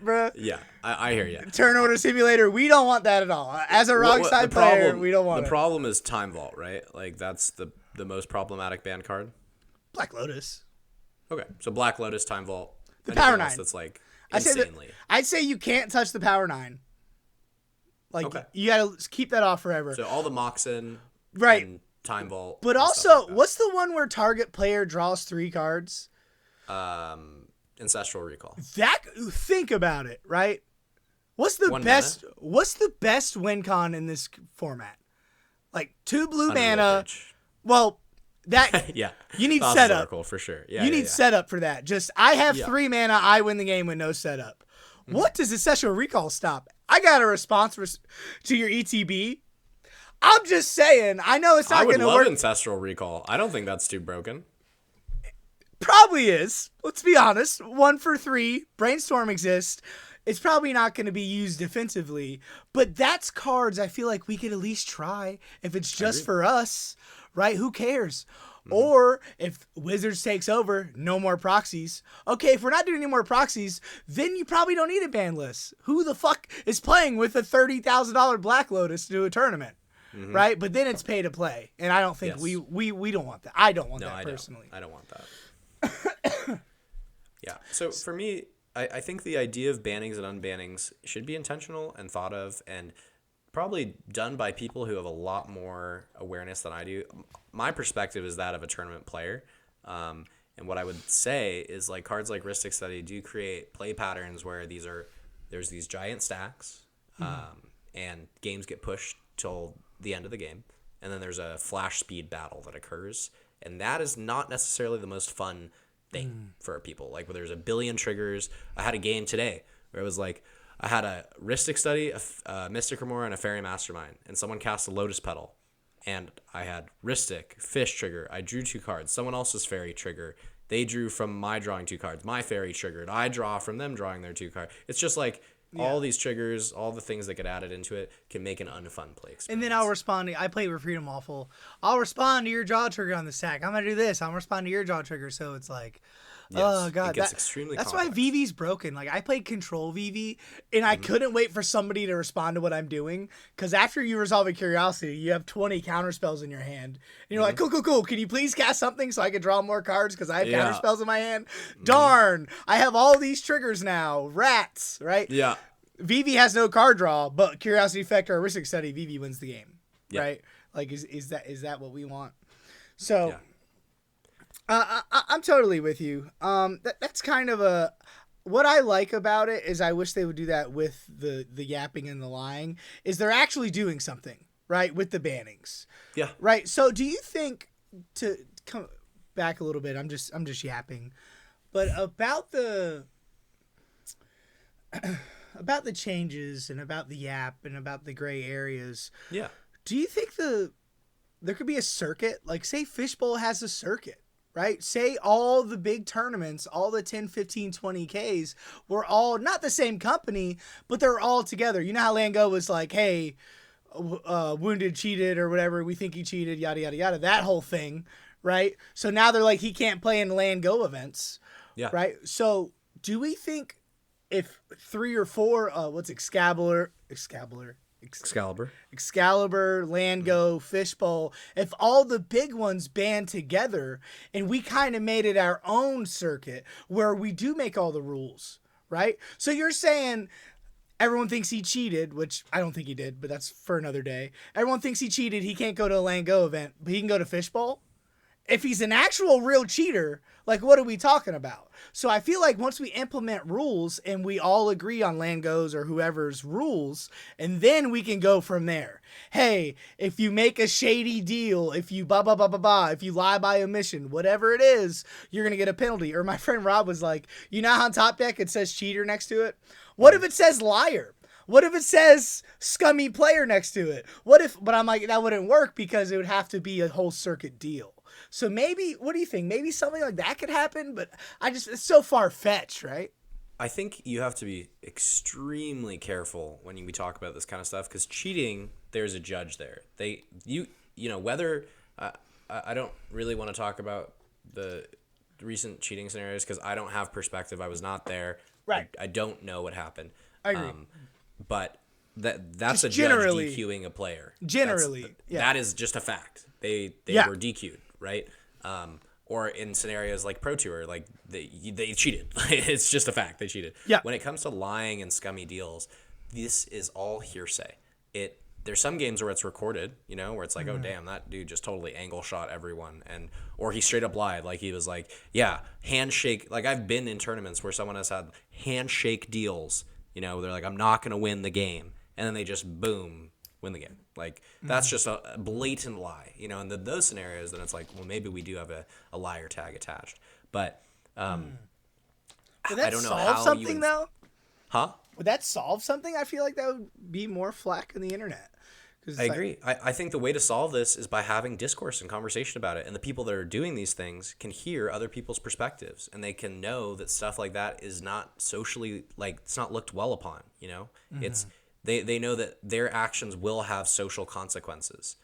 bro? Yeah, I hear you. Turn Order Simulator, we don't want that at all. As a wrong side player, we don't want it. The problem is Time Vault, right? Like, that's the most problematic ban card. Black Lotus. Okay, so Black Lotus, Time Vault. The Power 9. That's like insanely. I'd say you can't touch the Power 9. Like, you got to keep that off forever. So all the Moxen. Right. And Time Vault. But also, like, what's the one where target player draws 3 cards? Ancestral Recall. Think about it, right? What's the One best? mana? What's the best win con in this format? Like 2 blue Unreal mana. Bridge. Well, that Yeah. you need Thassa's setup. Oracle for sure. Yeah. You need setup for that. Just I have Yeah. 3 mana. I win the game with no setup. What does Ancestral Recall stop? I got a response to your ETB. I'm just saying. I know it's not I would going to love work. Ancestral Recall. I don't think that's too broken. Probably is. Let's be honest. 1 for 3. Brainstorm exists. It's probably not going to be used defensively, but that's cards I feel like we could at least try if it's just for us, right? Who cares? Or if Wizards takes over, no more proxies. Okay, if we're not doing any more proxies, then you probably don't need a ban list. Who the fuck is playing with a $30,000 Black Lotus to do a tournament? Right? But then it's pay to play. And I don't think we don't want that. I don't want that personally. I don't want that. Yeah. So for me, I think the idea of bannings and unbannings should be intentional and thought of and probably done by people who have a lot more awareness than I do. My perspective is that of a tournament player. And what I would say is like cards like Ristic Study do create play patterns where there's these giant stacks and games get pushed till the end of the game. And then there's a flash speed battle that occurs. And that is not necessarily the most fun thing for people. Like where there's a billion triggers. I had a game today where it was like I had a Ristic Study, a Mystic Remora, and a Fairy Mastermind, and someone cast a Lotus Petal, and I had Ristic, Fish trigger. I drew 2 cards. Someone else's Fairy trigger. They drew from my drawing 2 cards. My Fairy triggered. I draw from them drawing their 2 cards. It's just like all these triggers, all the things that get added into it can make an unfun play experience. And then I'll respond to, I play with Freedom Waffle. I'll respond to your draw trigger on the stack. I'm going to do this. I'm respond to your draw trigger. So it's like, oh god, it gets extremely that's complex. why VV's broken. Like I played Control VV, and I couldn't wait for somebody to respond to what I'm doing. Because after you resolve a curiosity, you have 20 counter spells in your hand, and you're like, cool. Can you please cast something so I can draw more cards because I have counter spells in my hand? Darn, I have all these triggers now. Rats, right? Yeah. VV has no card draw, but Curiosity Effect or Ristic Study, VV wins the game, right? Like, is that what we want? So. Yeah. I'm totally with you. That's kind of what I like about it is I wish they would do that with the yapping and the lying. Is they're actually doing something right with the bannings. Yeah. Right. So do you think to come back a little bit? I'm just yapping, but about the changes and about the yap and about the gray areas. Yeah. Do you think there could be a circuit? Like say Fishbowl has a circuit. Right? Say all the big tournaments, all the 10, 15, 20Ks were all not the same company, but they're all together. You know how Lango was like, hey, Wounded cheated or whatever. We think he cheated, yada, yada, yada. That whole thing, right? So now they're like, he can't play in Lango events. Yeah. Right? So do we think if 3 or 4, what's Excalibur, Lango, Fishbowl, if all the big ones band together and we kind of made it our own circuit where we do make all the rules, right? So you're saying everyone thinks he cheated, which I don't think he did, but that's for another day. Everyone thinks he cheated. He can't go to a Lango event, but he can go to Fishbowl. If he's an actual real cheater, like what are we talking about? So I feel like once we implement rules and we all agree on Lango's or whoever's rules, and then we can go from there. Hey, if you make a shady deal, if you if you lie by omission, whatever it is, you're going to get a penalty. Or my friend Rob was like, you know how on Top Deck it says cheater next to it? What if it says liar? What if it says scummy player next to it? But I'm like, that wouldn't work because it would have to be a whole circuit deal. So maybe, what do you think? Maybe something like that could happen, but it's so far-fetched, right? I think you have to be extremely careful when we talk about this kind of stuff because cheating, there's a judge there. Whether I don't really want to talk about the recent cheating scenarios because I don't have perspective. I was not there. Right. I don't know what happened. I agree. But that's just a judge DQing a player. Generally, that is just a fact. They were DQ'd, right? Or in scenarios like Pro Tour, like they cheated. It's just a fact. They cheated. Yeah. When it comes to lying and scummy deals, this is all hearsay. There's some games where it's recorded, where it's like, oh damn, that dude just totally angle shot everyone, or he straight up lied, like he was like, yeah, handshake. Like I've been in tournaments where someone has had handshake deals You know, they're like, I'm not going to win the game. And then they just, boom, win the game. Like, that's just a blatant lie. You know, and those scenarios, then it's like, well, maybe we do have a liar tag attached. But Would that I don't know solve how something, though? Huh? Would that solve something? I feel like that would be more flack in the internet. I agree. I think the way to solve this is by having discourse and conversation about it. And the people that are doing these things can hear other people's perspectives. And they can know that stuff like that is not socially, like, it's not looked well upon, you know? It's they know that their actions will have social consequences.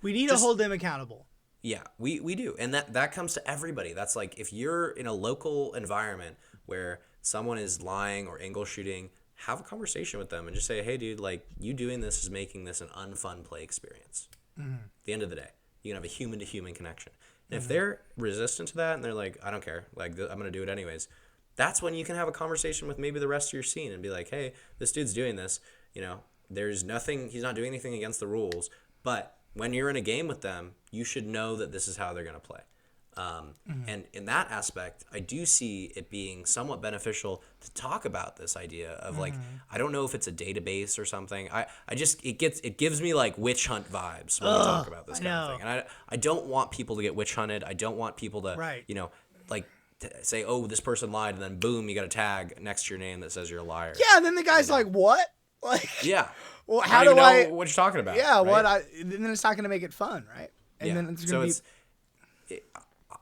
We need to hold them accountable. Yeah, we do. And that comes to everybody. That's like, if you're in a local environment where someone is lying or angle shooting, have a conversation with them and just say, hey, dude, like, you doing this is making this an unfun play experience. At the end of the day, you can have a human-to-human connection. And if they're resistant to that and they're like, I don't care, like, I'm going to do it anyways, that's when you can have a conversation with maybe the rest of your scene and be like, hey, this dude's doing this. You know, there's nothing, he's not doing anything against the rules. But when you're in a game with them, you should know that this is how they're going to play. And in that aspect, I do see it being somewhat beneficial to talk about this idea of like, I don't know if it's a database or something. It gives me like witch hunt vibes when we talk about this kind of thing. And I don't want people to get witch hunted. I don't want people to, you know, like say, oh, this person lied, and then boom, you got a tag next to your name that says you're a liar. Yeah, and then the guy's like, what? Like, yeah. Well, how do I know what you're talking about? Yeah, right? Then it's not going to make it fun, right? And then it's going to be.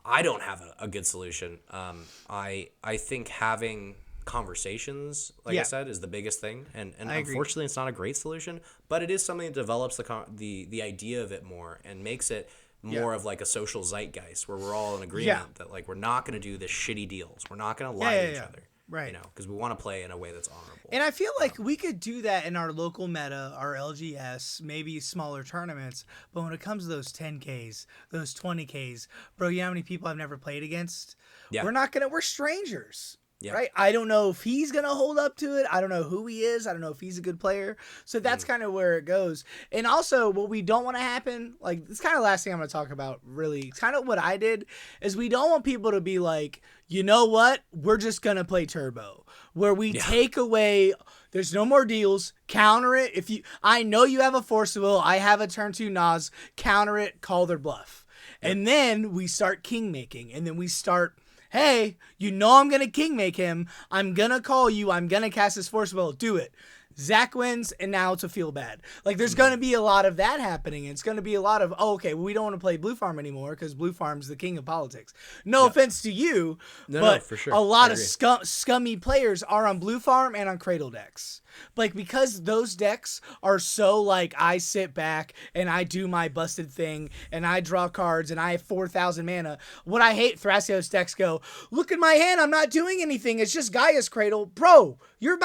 I don't have a good solution. I think having conversations, like I said, is the biggest thing, and unfortunately, it's not a great solution. But it is something that develops the idea of it more and makes it more of like a social zeitgeist where we're all in agreement that like we're not going to do this shitty deals. We're not going to lie to each other. Right. You know, because we want to play in a way that's honorable. And I feel like we could do that in our local meta, our LGS, maybe smaller tournaments. But when it comes to those 10Ks, those 20Ks, bro, you know how many people I've never played against? Yeah. We're strangers. Yeah. Right? I don't know if he's going to hold up to it. I don't know who he is. I don't know if he's a good player. So that's kind of where it goes. And also, what we don't want to happen, like, it's kind of the last thing I'm going to talk about, really. It's kind of what I did, is we don't want people to be like, you know what? We're just going to play turbo. Where we take away, there's no more deals, counter it. I know you have a force will, I have a turn 2 Nas, counter it, call their bluff. And then we start king making. And then we start, hey, you know I'm going to king make him. I'm going to call you. I'm going to cast his force will. Do it. Zach wins, and now it's a feel bad. Like, there's going to be a lot of that happening. It's going to be a lot of, okay, well, we don't want to play Blue Farm anymore because Blue Farm's the king of politics. No offense to you, but for sure. A lot of scummy players are on Blue Farm and on Cradle decks. Like, because those decks are so, like, I sit back and I do my busted thing and I draw cards and I have 4,000 mana. What I hate, Thrasios decks go, look at my hand, I'm not doing anything. It's just Gaia's Cradle. Bro, you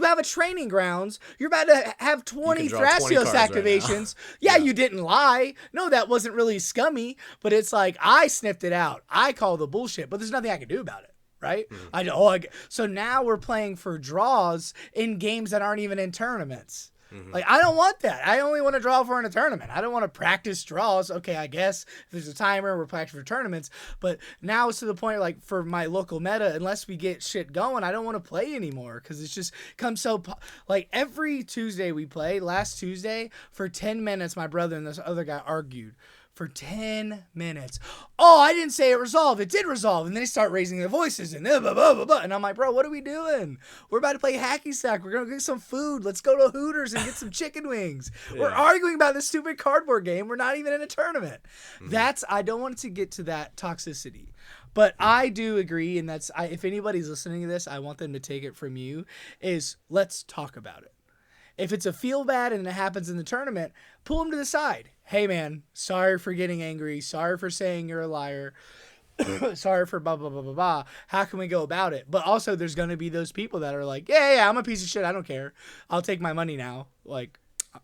have a training grounds. You're about to have 20 Thrasios activations. Right you didn't lie. No, that wasn't really scummy, but it's like, I sniffed it out. I call the bullshit, but there's nothing I can do about it. Right? So now we're playing for draws in games that aren't even in tournaments. Like, I don't want that. I only want to draw for in a tournament. I don't want to practice draws. Okay, I guess if there's a timer, we're practicing for tournaments. But now it's to the point, like, for my local meta, unless we get shit going, I don't want to play anymore because it's just comes so... Like, every Tuesday we play, last Tuesday, for 10 minutes, my brother and this other guy argued. For 10 minutes. Oh, I didn't say it resolved. It did resolve. And they start raising their voices and blah, blah, blah, blah. And I'm like, bro, what are we doing? We're about to play hacky sack. We're going to get some food. Let's go to Hooters and get some chicken wings. We're arguing about this stupid cardboard game. We're not even in a tournament. I don't want to get to that toxicity. But I do agree, and if anybody's listening to this, I want them to take it from you, is let's talk about it. If it's a feel bad and it happens in the tournament, pull them to the side. Hey, man, sorry for getting angry. Sorry for saying you're a liar. Sorry for blah, blah, blah, blah, blah. How can we go about it? But also there's going to be those people that are like, yeah, I'm a piece of shit. I don't care. I'll take my money now. Like,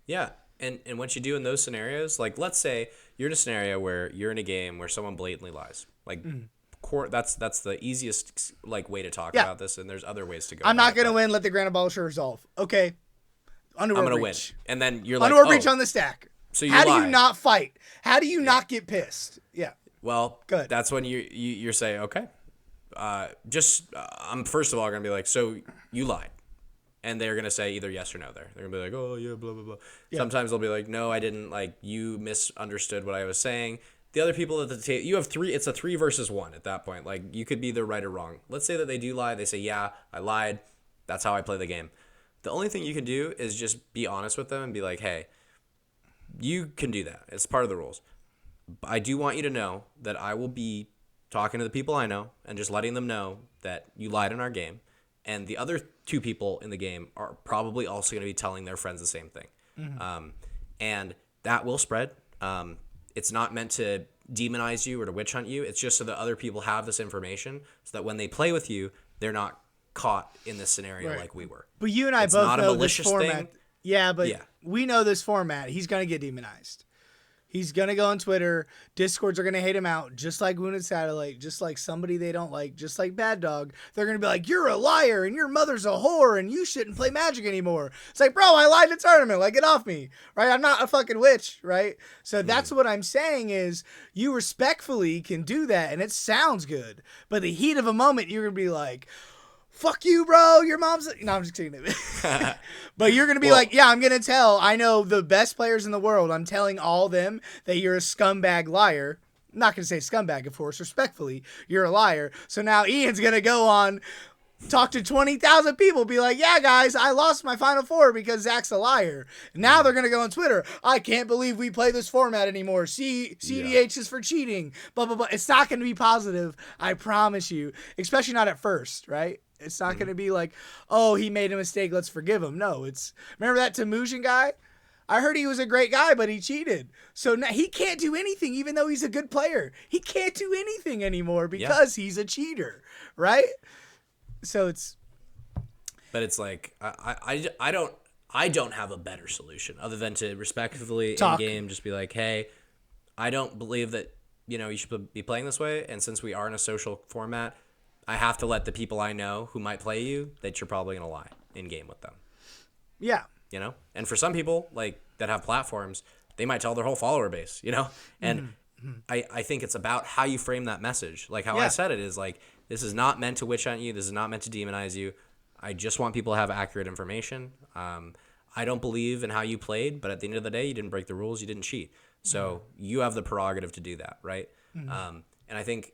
yeah. And what you do in those scenarios, like, let's say you're in a scenario where you're in a game where someone blatantly lies. Like, that's the easiest, like, way to talk about this, and there's other ways to go. I'm not going to win. Let the Grand Abolisher resolve. Okay. Underwear I'm going to win. And then you're like, underwear breach on the stack. So how do you not fight? How do you not get pissed? Yeah. Well, good. That's when you're saying, okay, I'm first of all going to be like, so you lied. And they're going to say either yes or no there. They're going to be like, oh, yeah, blah, blah, blah. Yeah. Sometimes they'll be like, no, I didn't. Like, you misunderstood what I was saying. The other people at the table, you have 3. It's a 3 versus 1 at that point. Like, you could be either right or wrong. Let's say that they do lie. They say, yeah, I lied. That's how I play the game. The only thing you can do is just be honest with them and be like, hey, you can do that. It's part of the rules. I do want you to know that I will be talking to the people I know and just letting them know that you lied in our game. And the other 2 people in the game are probably also going to be telling their friends the same thing. And that will spread. It's not meant to demonize you or to witch hunt you. It's just so that other people have this information so that when they play with you, they're not caught in this scenario like we were. But you and I both know this format. Yeah, but we know this format. He's going to get demonized. He's going to go on Twitter. Discords are going to hate him out, just like Wounded Satellite, just like somebody they don't like, just like Bad Dog. They're going to be like, you're a liar, and your mother's a whore, and you shouldn't play Magic anymore. It's like, bro, I lied in a tournament. Like, get off me, right? I'm not a fucking witch, right? So that's what I'm saying is you respectfully can do that, and it sounds good. But the heat of a moment, you're going to be like, fuck you, bro. Your mom's... No, I'm just kidding. But you're going to be like, yeah, I'm going to tell. I know the best players in the world. I'm telling all them that you're a scumbag liar. I'm not going to say scumbag, of course. Respectfully, you're a liar. So now Ian's going to go on, talk to 20,000 people, be like, yeah, guys, I lost my Final Four because Zach's a liar. Now they're going to go on Twitter. I can't believe we play this format anymore. CDH is for cheating. Blah, blah, blah. It's not going to be positive. I promise you. Especially not at first, right? It's not going to be like, oh, he made a mistake, let's forgive him. No, it's... Remember that Temujin guy? I heard he was a great guy, but he cheated. So now he can't do anything, even though he's a good player. He can't do anything anymore because he's a cheater, right? So it's... But it's like, I don't have a better solution other than to respectfully in-game just be like, hey, I don't believe that, you should be playing this way. And since we are in a social format... I have to let the people I know who might play you that you're probably going to lie in game with them. Yeah. And for some people like that have platforms, they might tell their whole follower base, and I think it's about how you frame that message. Like how I said it is like, this is not meant to witch hunt you. This is not meant to demonize you. I just want people to have accurate information. I don't believe in how you played, but at the end of the day, you didn't break the rules. You didn't cheat. So you have the prerogative to do that. Right. And I think,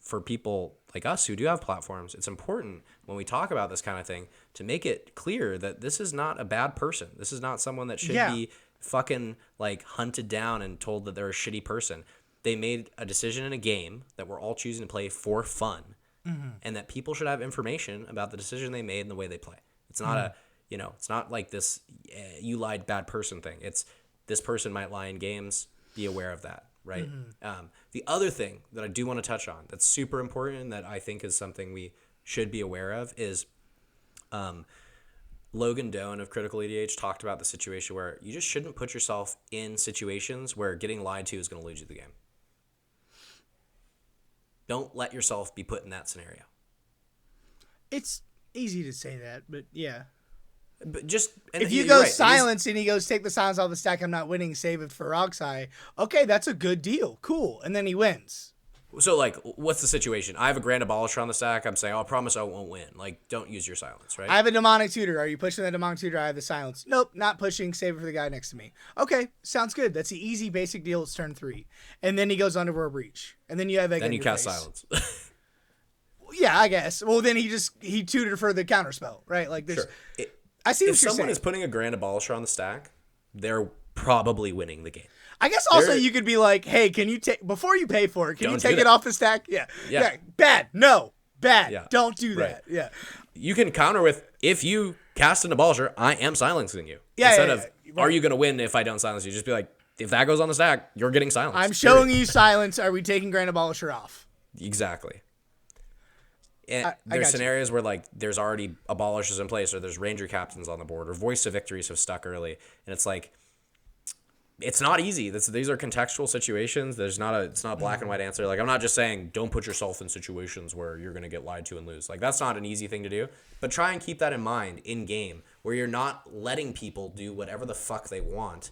for people like us who do have platforms, it's important when we talk about this kind of thing to make it clear that this is not a bad person. This is not someone that should be fucking like hunted down and told that they're a shitty person. They made a decision in a game that we're all choosing to play for fun, and that people should have information about the decision they made and the way they play. It's not it's not like this you lied bad person thing. It's this person might lie in games. Be aware of that. Right. The other thing that I do want to touch on that's super important and that I think is something we should be aware of is Logan Doan of Critical EDH talked about the situation where you just shouldn't put yourself in situations where getting lied to is going to lose you the game. Don't let yourself be put in that scenario. It's easy to say that, but yeah. But just if you go silence and he goes, take the silence off the stack, I'm not winning, save it for Roxai. Okay, that's a good deal. Cool. And then he wins. So, like, what's the situation? I have a Grand Abolisher on the stack. I'm saying, I promise I won't win. Like, don't use your silence, right? I have a Demonic Tutor. Are you pushing the Demonic Tutor? I have the silence. Nope, not pushing. Save it for the guy next to me. Okay, sounds good. That's the easy, basic deal. It's turn 3. And then he goes Underworld Breach. And then you have Egg Then in you your cast face. silence. Yeah, I guess. Well, then he tutored for the counterspell, right? Like, there's... Sure. I see what if you're someone saying. is putting a Grand Abolisher on the stack, they're probably winning the game. I guess also you could be like, hey, can you take, before you pay for it, can you take it off the stack? Yeah. Bad. No. Bad. Yeah. Don't do that. Right. Yeah. You can counter with, if you cast an Abolisher, I am silencing you. Instead of, are you going to win if I don't silence you? Just be like, if that goes on the stack, you're getting silenced. I'm showing you silence. Are we taking Grand Abolisher off? Exactly. And there's scenarios where like there's already Abolishers in place, or there's Ranger Captains on the board, or Voice of Victories have stuck early, and it's like, it's not easy. These are contextual situations. It's not a black and white answer. Like, I'm not just saying don't put yourself in situations where you're going to get lied to and lose. Like, that's not an easy thing to do. But try and keep that in mind in game, where you're not letting people do whatever the fuck they want,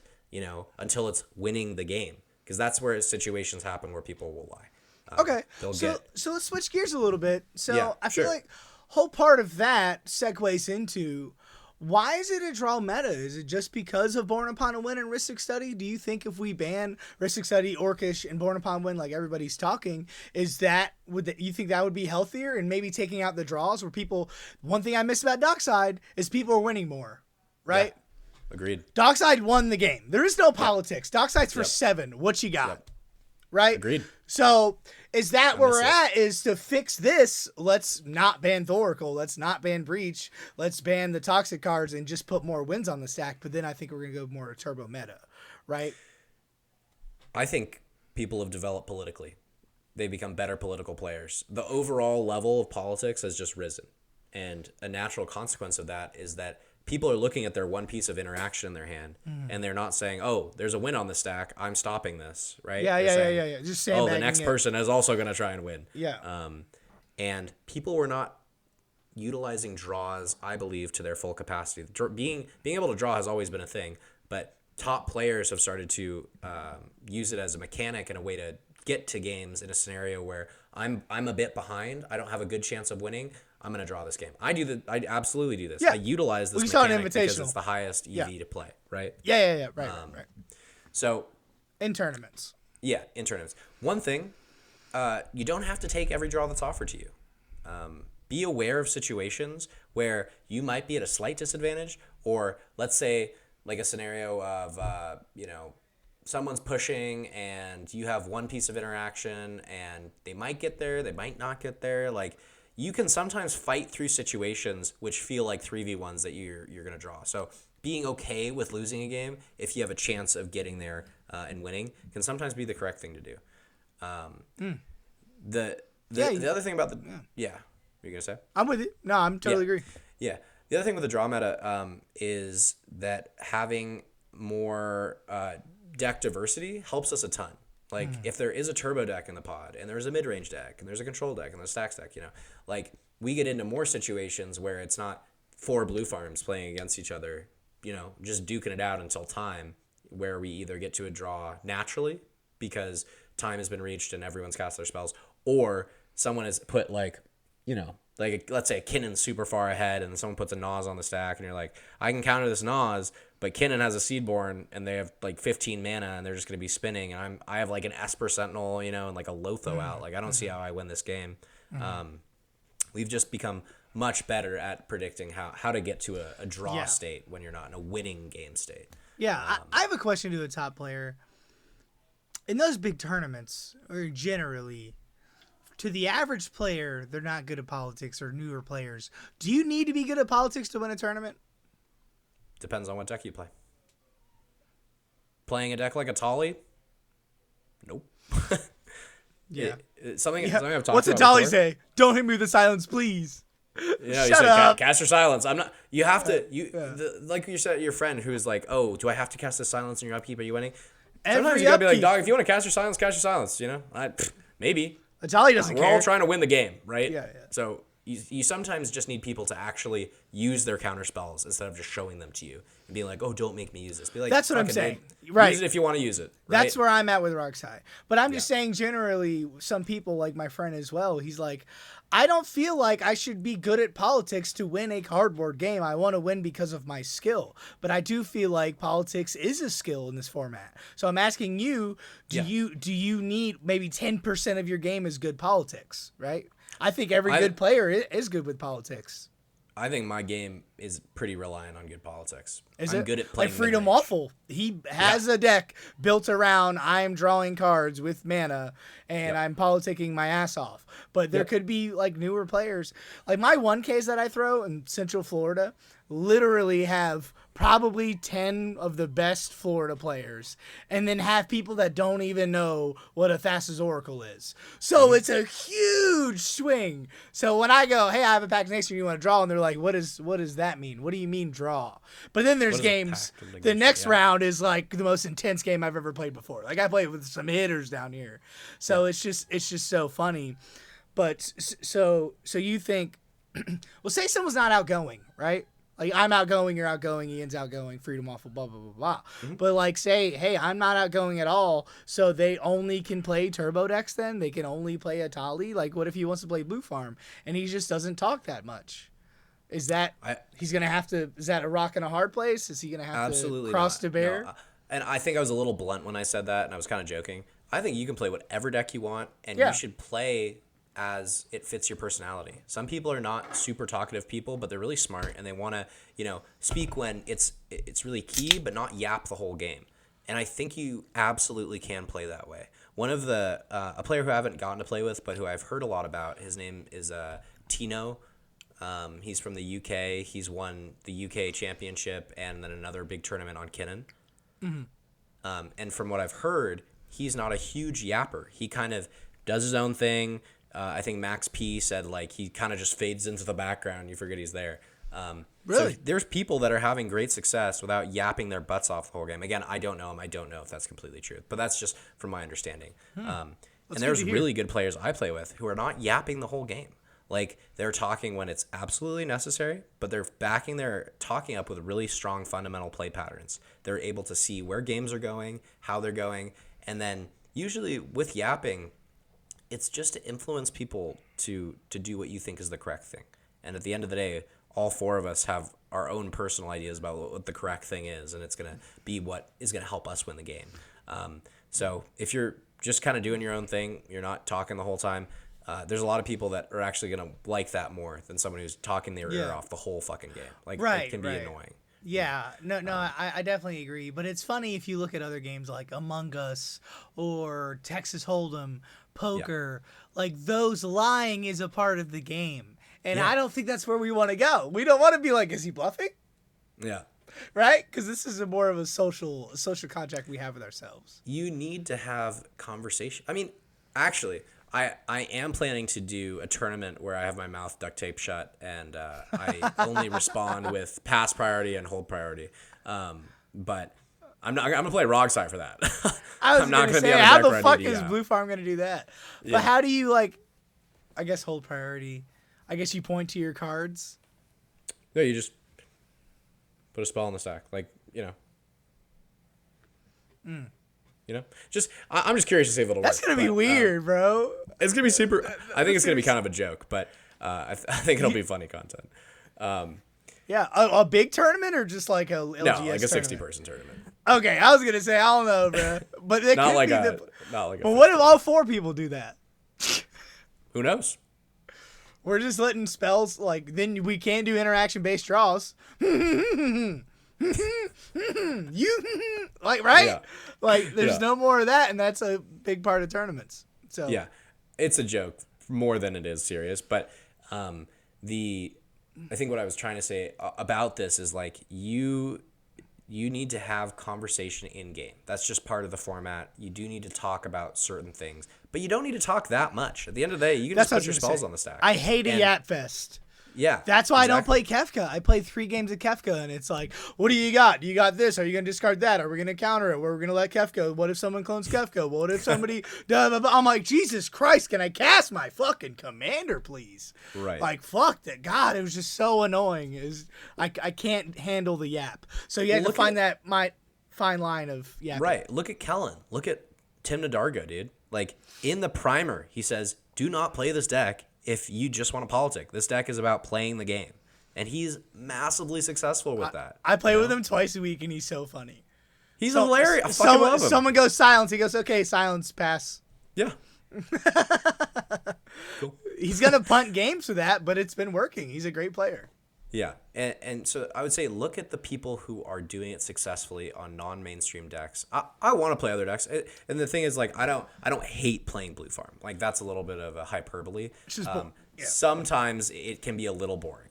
until it's winning the game, because that's where situations happen where people will lie. Okay, so let's switch gears a little bit. So I feel like whole part of that segues into Why is it a draw meta? Is it just because of Born Upon a Win and Rhystic Study? Do you think if we ban Rhystic Study, Orcish, and Born Upon Win like everybody's talking, you think that would be healthier and maybe taking out the draws where people? One thing I miss about Dockside is people are winning more, right? Yeah. Agreed. Dockside won the game. There is no politics. Dockside's for 7. What you got? Yep. Right? Agreed. So is that where we're at? Is to fix this, let's not ban Thoracle, let's not ban Breach, let's ban the toxic cards and just put more wins on the stack. But then I think we're going to go more to turbo meta, right? I think people have developed politically. They become better political players. The overall level of politics has just risen. And a natural consequence of that is that people are looking at their one piece of interaction in their hand, and they're not saying, "Oh, there's a win on the stack. I'm stopping this." Right? Yeah. Just saying. Oh, the next person is also going to try and win. Yeah. And people were not utilizing draws, I believe, to their full capacity. Being able to draw has always been a thing, but top players have started to use it as a mechanic and a way to get to games in a scenario where I'm a bit behind. I don't have a good chance of winning. I'm going to draw this game. I absolutely do this. Yeah. I utilize this mechanic because it's the highest EV to play, right? Yeah. Right. So in tournaments. Yeah, in tournaments. One thing, you don't have to take every draw that's offered to you. Be aware of situations where you might be at a slight disadvantage, or let's say like a scenario of, someone's pushing and you have one piece of interaction and they might get there, they might not get there. Like, you can sometimes fight through situations which feel like 3v1s that you're going to draw. So being okay with losing a game if you have a chance of getting there and winning can sometimes be the correct thing to do. The other thing about the you're gonna say? I'm with you. No, I'm totally agree. Yeah. The other thing with the draw meta is that having more deck diversity helps us a ton. Like, if there is a turbo deck in the pod, and there's a mid-range deck, and there's a control deck, and there's a stacks deck, like, we get into more situations where it's not 4 blue farms playing against each other, just duking it out until time, where we either get to a draw naturally because time has been reached and everyone's cast their spells, or someone has put, like let's say Kinnon's super far ahead and someone puts a Naz on the stack and you're like, I can counter this Naz, but Kinnon has a Seedborn and they have like 15 mana and they're just going to be spinning, and I have like an Esper Sentinel, and like a Lotho out. Like, I don't see how I win this game. We've just become much better at predicting how to get to a draw state when you're not in a winning game state. Yeah, I have a question to a top player. In those big tournaments, or generally, to the average player, they're not good at politics, or newer players. Do you need to be good at politics to win a tournament? Depends on what deck you play. Playing a deck like a Tolly? Nope. Yeah. Something I've talked about. What's a Tolly say? Don't hit me with the silence, please. Shut up. Cast your silence. I'm not. You have to. Like you said, your friend who's like, "Oh, do I have to cast the silence in your upkeep? Are you winning?" Sometimes you gotta be like, "Dog, if you want to cast your silence, maybe." A Tolly doesn't care. We're all trying to win the game, right? Yeah. So you sometimes just need people to actually use their counter spells instead of just showing them to you and being like, "Oh, don't make me use this." Be like, that's what I'm saying. Right. Use it if you want to use it. Right? That's where I'm at with Roxai. But I'm just saying, generally, some people, like my friend as well, he's like, I don't feel like I should be good at politics to win a cardboard game. I want to win because of my skill. But I do feel like politics is a skill in this format. So I'm asking you, do you need maybe 10% of your game is good politics, right? I think every good player is good with politics. I think my game is pretty reliant on good politics. I'm good at playing like Freedom mid-range. Waffle. He has a deck built around I'm drawing cards with mana and I'm politicking my ass off. But there could be like newer players. Like my 1Ks that I throw in Central Florida literally have probably 10 of the best Florida players, and then have people that don't even know what a Thassa's Oracle is. So it's a huge swing. So when I go, hey, I have a Pact Nation, you want to draw? And they're like, what does that mean? What do you mean draw? But then there's games, the next round is like the most intense game I've ever played before. Like I played with some hitters down here. So it's just so funny. But so you think, well, say someone's not outgoing, right? Like, I'm outgoing, you're outgoing, Ian's outgoing, Freedom Waffle, blah, blah, blah, blah. But, like, say, hey, I'm not outgoing at all, so they only can play Turbo decks then? They can only play a Tali? Like, what if he wants to play Blue Farm, and he just doesn't talk that much? Is that he's gonna have to? Is that a rock and a hard place? Is he gonna have to cross to bear? No. And I think I was a little blunt when I said that, and I was kind of joking. I think you can play whatever deck you want, and you should play as it fits your personality. Some people are not super talkative people, but they're really smart, and they want to, speak when it's really key, but not yap the whole game. And I think you absolutely can play that way. One of the a player who I haven't gotten to play with, but who I've heard a lot about, his name is Tino. He's from the UK. He's won the UK championship and then another big tournament on Kinnan. Mm-hmm. And from what I've heard, he's not a huge yapper. He kind of does his own thing. I think Max P said he kind of just fades into the background. You forget he's there. Really? So there's people that are having great success without yapping their butts off the whole game. Again, I don't know him. I don't know if that's completely true, but that's just from my understanding. And there's really good players I play with who are not yapping the whole game. They're talking when it's absolutely necessary, but they're backing their talking up with really strong fundamental play patterns. They're able to see where games are going, how they're going, and then usually with yapping, it's just to influence people to do what you think is the correct thing. And at the end of the day, all four of us have our own personal ideas about what the correct thing is, and it's going to be what is going to help us win the game. So if you're just kind of doing your own thing, you're not talking the whole time, there's a lot of people that are actually going to like that more than someone who's talking their ear off the whole fucking game. It can be annoying. Yeah, I definitely agree. But it's funny if you look at other games like Among Us or Texas Hold'em, poker, those lying is a part of the game. And I don't think that's where we want to go. We don't want to be is he bluffing? Yeah. Right? Because this is more of a social contract we have with ourselves. You need to have conversation. I mean, actually, I am planning to do a tournament where I have my mouth duct taped shut and I only respond with pass priority and hold priority. But I'm gonna play Rogside for that. I'm not gonna say how the fuck is Blue Farm gonna do that? But how do you I guess hold priority? I guess you point to your cards. No, you just put a spell on the stack, Just I'm just curious to see if it'll work. That's gonna be weird, bro. It's gonna be super. I think it's gonna be kind of a joke, but I think it'll be funny content. A big tournament or just like a LGS no, like a 60-person tournament. Okay, I was gonna say I don't know, bro, but it not could like be a not like. But what if all four people do that? Who knows? We're just letting spells then we can do interaction based draws. You right? Yeah. There's no more of that, and that's a big part of tournaments. So yeah, it's a joke more than it is serious. But I think what I was trying to say about this is you need to have conversation in game. That's just part of the format. You do need to talk about certain things, but you don't need to talk that much. At the end of the day, you can just put your spells on the stack. I hate a yap fest. Yeah. That's why I don't play Kefka. I played 3 games of Kefka, and it's what do you got? Do you got this? Are you going to discard that? Are we going to counter it? We're going to let Kefka. What if someone clones Kefka? What if somebody... I'm like, Jesus Christ, can I cast my fucking commander, please? Right. Fuck that. God, it was just so annoying. I can't handle the yap. So you have to find that fine line of yapping. Right. Look at Kellen. Look at Tim Nadargo, dude. In the primer, he says, do not play this deck if you just want to politic. This deck is about playing the game. And he's massively successful with that. I play with him twice a week, and he's so funny. He's hilarious. I fucking love him. Someone goes silence. He goes, okay, silence, pass. Yeah. Cool. He's going to punt games for that, but it's been working. He's a great player. Yeah. And so I would say look at the people who are doing it successfully on non-mainstream decks. I want to play other decks. And the thing is, I don't hate playing Blue Farm. That's a little bit of a hyperbole. Sometimes it can be a little boring.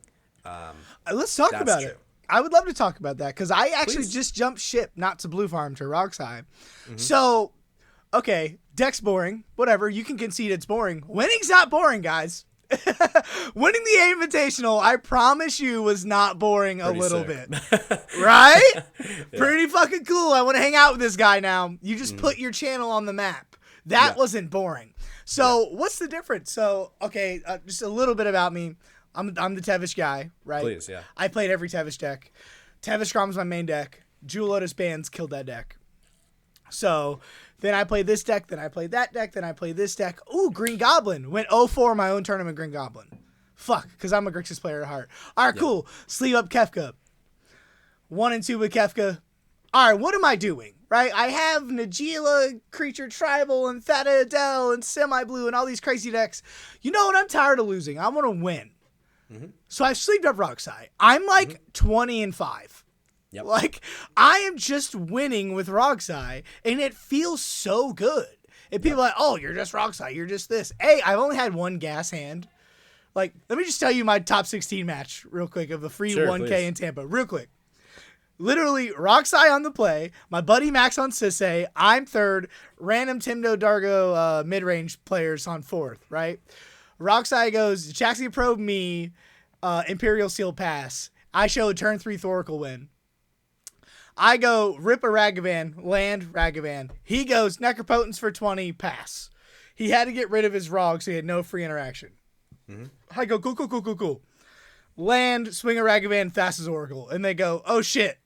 Let's talk about it. I would love to talk about that because I actually just jumped ship, not to Blue Farm, to Rogside. Mm-hmm. So, okay, deck's boring. Whatever. You can concede it's boring. Winning's not boring, guys. Winning the Invitational, I promise you, was not boring a little bit. Right? Yeah. Pretty fucking cool. I want to hang out with this guy now. You just put your channel on the map. That wasn't boring. So what's the difference? So, okay, just a little bit about me. I'm the Tevish guy, right? Please, yeah. I played every Tevish deck. Tevish Grom's my main deck. Jewel Lotus Bands killed that deck. So then I played this deck, then I played that deck, then I played this deck. Ooh, Green Goblin. Went 0-4 my own tournament, Green Goblin. Fuck, because I'm a Grixis player at heart. All right, cool. Sleeve up Kefka. 1 and 2 with Kefka. All right, what am I doing? Right? I have Najeela, Creature Tribal, and Theta Adele, and Semi-Blue, and all these crazy decks. You know what? I'm tired of losing. I want to win. Mm-hmm. So I've sleeved up Roxai. I'm like 20 and 5. Yep. Like, I am just winning with Roxai, and it feels so good. And people are like, oh, you're just Roxai. You're just this. Hey, I've only had one gas hand. Like, let me just tell you my top 16 match real quick of the free 1K please. In Tampa. Real quick. Literally, Roxai on the play. My buddy Max on cedh. I'm third. Random Timdo Dargo mid-range players on fourth, right? Roxai goes, Jaxi Probe me, Imperial Seal pass. I show a turn 3 Thoracle win. I go, rip a Ragavan, land Ragavan. He goes, Necropotence for 20, pass. He had to get rid of his Rog, so he had no free interaction. Mm-hmm. I go, cool. Land, swing a Ragavan, fast as Oracle. And they go, oh shit,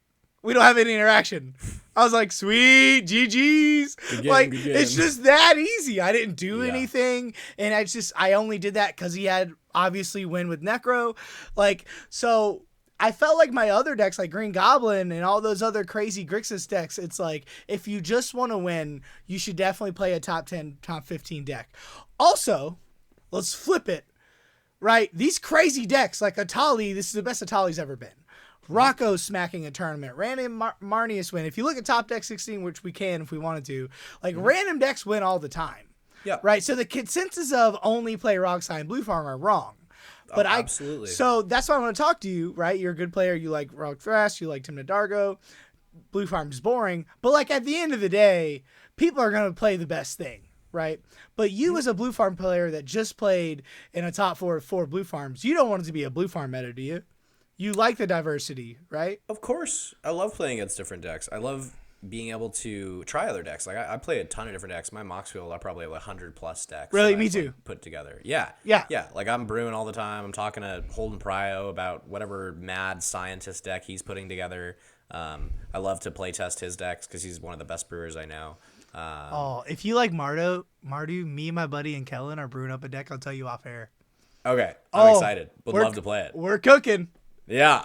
we don't have any interaction. I was like, sweet, GG's. Good game. It's just that easy. I didn't do anything. And I only did that because he had obviously win with Necro. Like, so I felt like my other decks, like Green Goblin and all those other crazy Grixis decks, it's like, if you just want to win, you should definitely play a top 10, top 15 deck. Also, let's flip it, right? These crazy decks, like Atali, this is the best Atali's ever been. Rocco smacking a tournament. Random Marnius win. If you look at top deck 16, which we can if we wanted to, like random decks win all the time. Yeah. Right? So the consensus of only play Roxai and Blue Farm are wrong. But absolutely. So that's why I want to talk to you, right? You're a good player. You like Rogue Thrash. You like Timna Dargo. Blue Farm's boring. But like at the end of the day, people are going to play the best thing, right? But you as a Blue Farm player that just played in a top 4 of 4 Blue Farms, you don't want it to be a Blue Farm meta, do you? You like the diversity, right? Of course. I love playing against different decks. I love being able to try other decks. Like I play a ton of different decks. My Mox field, I probably have 100 plus decks. Really, me too. Put together. Yeah. Like I'm brewing all the time. I'm talking to Holden Pryo about whatever mad scientist deck he's putting together. I love to play test his decks because he's one of the best brewers I know. If you like Mardu, me, my buddy, and Kellen are brewing up a deck. I'll tell you off air. Okay, I'm excited. Would love to play it. We're cooking. Yeah.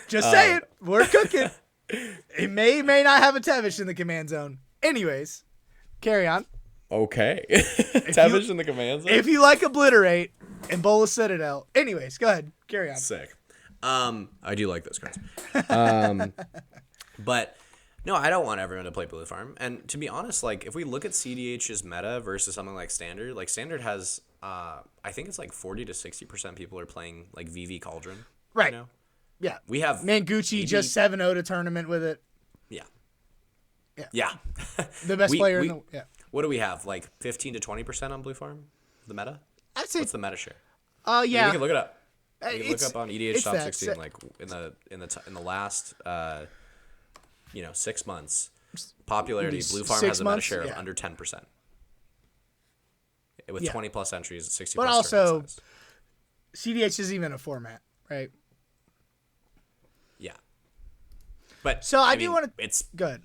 Just saying, we're cooking. It may not have a Tevish in the command zone. Anyways, carry on. Okay. Tevish in the command zone? If you like Obliterate and Bola Citadel. Anyways, go ahead. Carry on. Sick. I do like those cards. But no, I don't want everyone to play Blue Farm. And to be honest, like if we look at cedh's meta versus something like Standard has I think it's like 40 to 60% people are playing like VV Cauldron. Right. You know? Yeah. We have Mangucci just 7-0 to tournament with it. Yeah. The best player in the What do we have? Like 15 to 20% on Blue Farm? The meta? I'd say what's the meta share? Yeah. You can look it up. You can look up on EDH top 16 like in the last 6 months. Popularity, Blue Farm has a meta share of under 10%. With 20 plus entries, 60 but plus also size. cedh isn't even a format, right? Yeah. But so I do want to. It's good.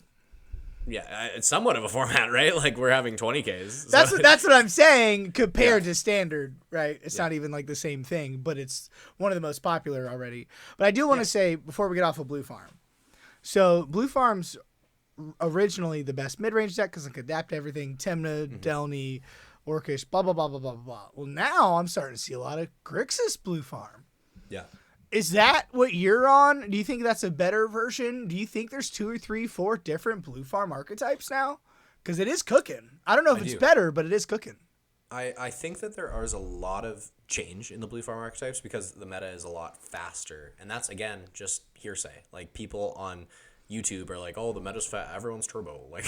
Yeah, it's somewhat of a format, right? Like we're having 20Ks. So. That's what I'm saying compared to Standard, right? It's not even like the same thing, but it's one of the most popular already. But I do want to say before we get off of Blue Farm. So Blue Farm's originally the best mid-range deck because it could adapt to everything. Temna, Delny, Orcish, blah, blah, blah, blah, blah, blah. Well, now I'm starting to see a lot of Grixis Blue Farm. Yeah. Is that what you're on? Do you think that's a better version? Do you think there's 2 or 3, 4 different Blue Farm archetypes now? Because it is cooking. I don't know if it's better, but it is cooking. I think that there is a lot of change in the Blue Farm archetypes because the meta is a lot faster. And that's, again, just hearsay. Like, people on YouTube are like, oh, the meta's fat. Everyone's turbo. Like,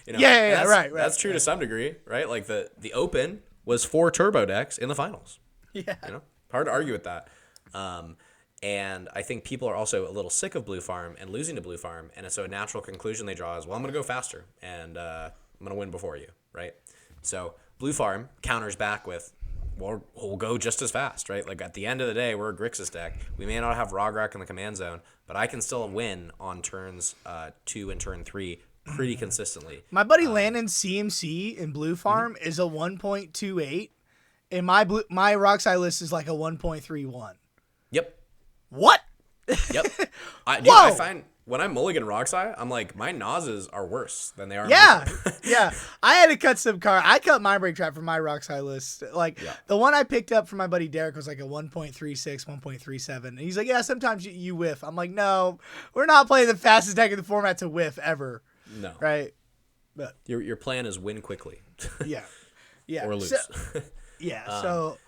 right. That's true to some degree, right? Like, the Open was 4 turbo decks in the finals. Yeah. Hard to argue with that. And I think people are also a little sick of Blue Farm and losing to Blue Farm. And so a natural conclusion they draw is, well, I'm going to go faster and I'm going to win before you, right? So Blue Farm counters back with, well, we'll go just as fast, right? Like at the end of the day, we're a Grixis deck. We may not have Rograk in the command zone, but I can still win on turns 2 and turn 3 pretty consistently. My buddy Landon's CMC in Blue Farm is a 1.28. And my Roxai list is like a 1.31. Yep. What? Yep. I find when I mulligan Roxai, I'm like, my nozes are worse than they are. Yeah. Yeah. I had to cut some card. I cut my break trap from my Roxai list. Like, the one I picked up from my buddy Derek was like a 1.36, 1.37. And he's like, yeah, sometimes you whiff. I'm like, no, we're not playing the fastest deck in the format to whiff ever. No. Right? But your plan is win quickly. Yeah. Yeah. Or lose. So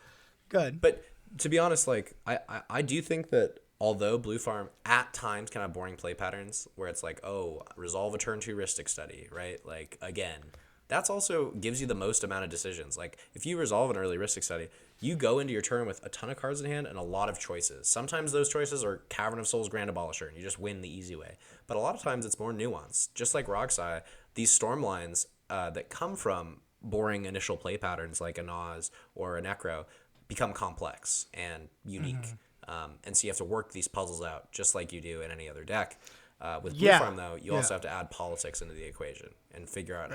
good. But to be honest, like I do think that although Blue Farm at times can have boring play patterns where it's like, oh, resolve a turn 2 Rhystic Study, right? Like, again, that's also gives you the most amount of decisions. Like, if you resolve an early Rhystic Study, you go into your turn with a ton of cards in hand and a lot of choices. Sometimes those choices are Cavern of Souls, Grand Abolisher, and you just win the easy way. But a lot of times it's more nuanced. Just like Roxai, these Stormlines that come from boring initial play patterns like a Naz or a Necro become complex and unique. And so you have to work these puzzles out just like you do in any other deck. With Blue Farm, though, you also have to add politics into the equation and figure out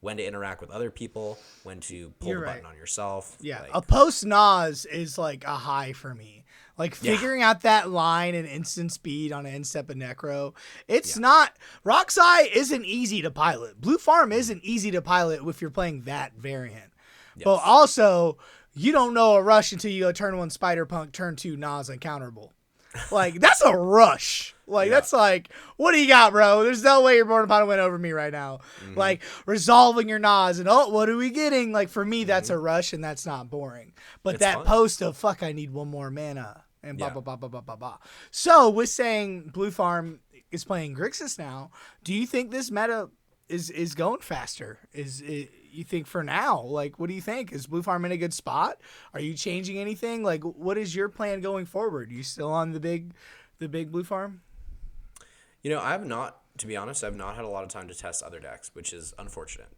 when to interact with other people, when to pull the button on yourself. Yeah, like, a post Naz is like a high for me. Like figuring out that line and instant speed on an instep of Necro. It's not Roxai isn't easy to pilot. Blue Farm isn't easy to pilot if you're playing that variant. Yes. But also, you don't know a rush until you go turn 1 Spider Punk, turn 2 Naz uncounterable. Like, that's a rush. Like, that's like, what do you got, bro? There's no way your board opponent went over me right now. Like, resolving your Naz and, oh, what are we getting? Like, for me, that's a rush and that's not boring. But it's that fun. Post of, fuck, I need 1 more mana. And blah, blah, blah, blah, blah, blah, blah. So, with saying Blue Farm is playing Grixis now, do you think this meta is going faster? You think for now? Like, what do you think? Is Blue Farm in a good spot? Are you changing anything? Like, what is your plan going forward? You still on the big Blue Farm? You know, I've not, to be honest, I've not had a lot of time to test other decks, which is unfortunate.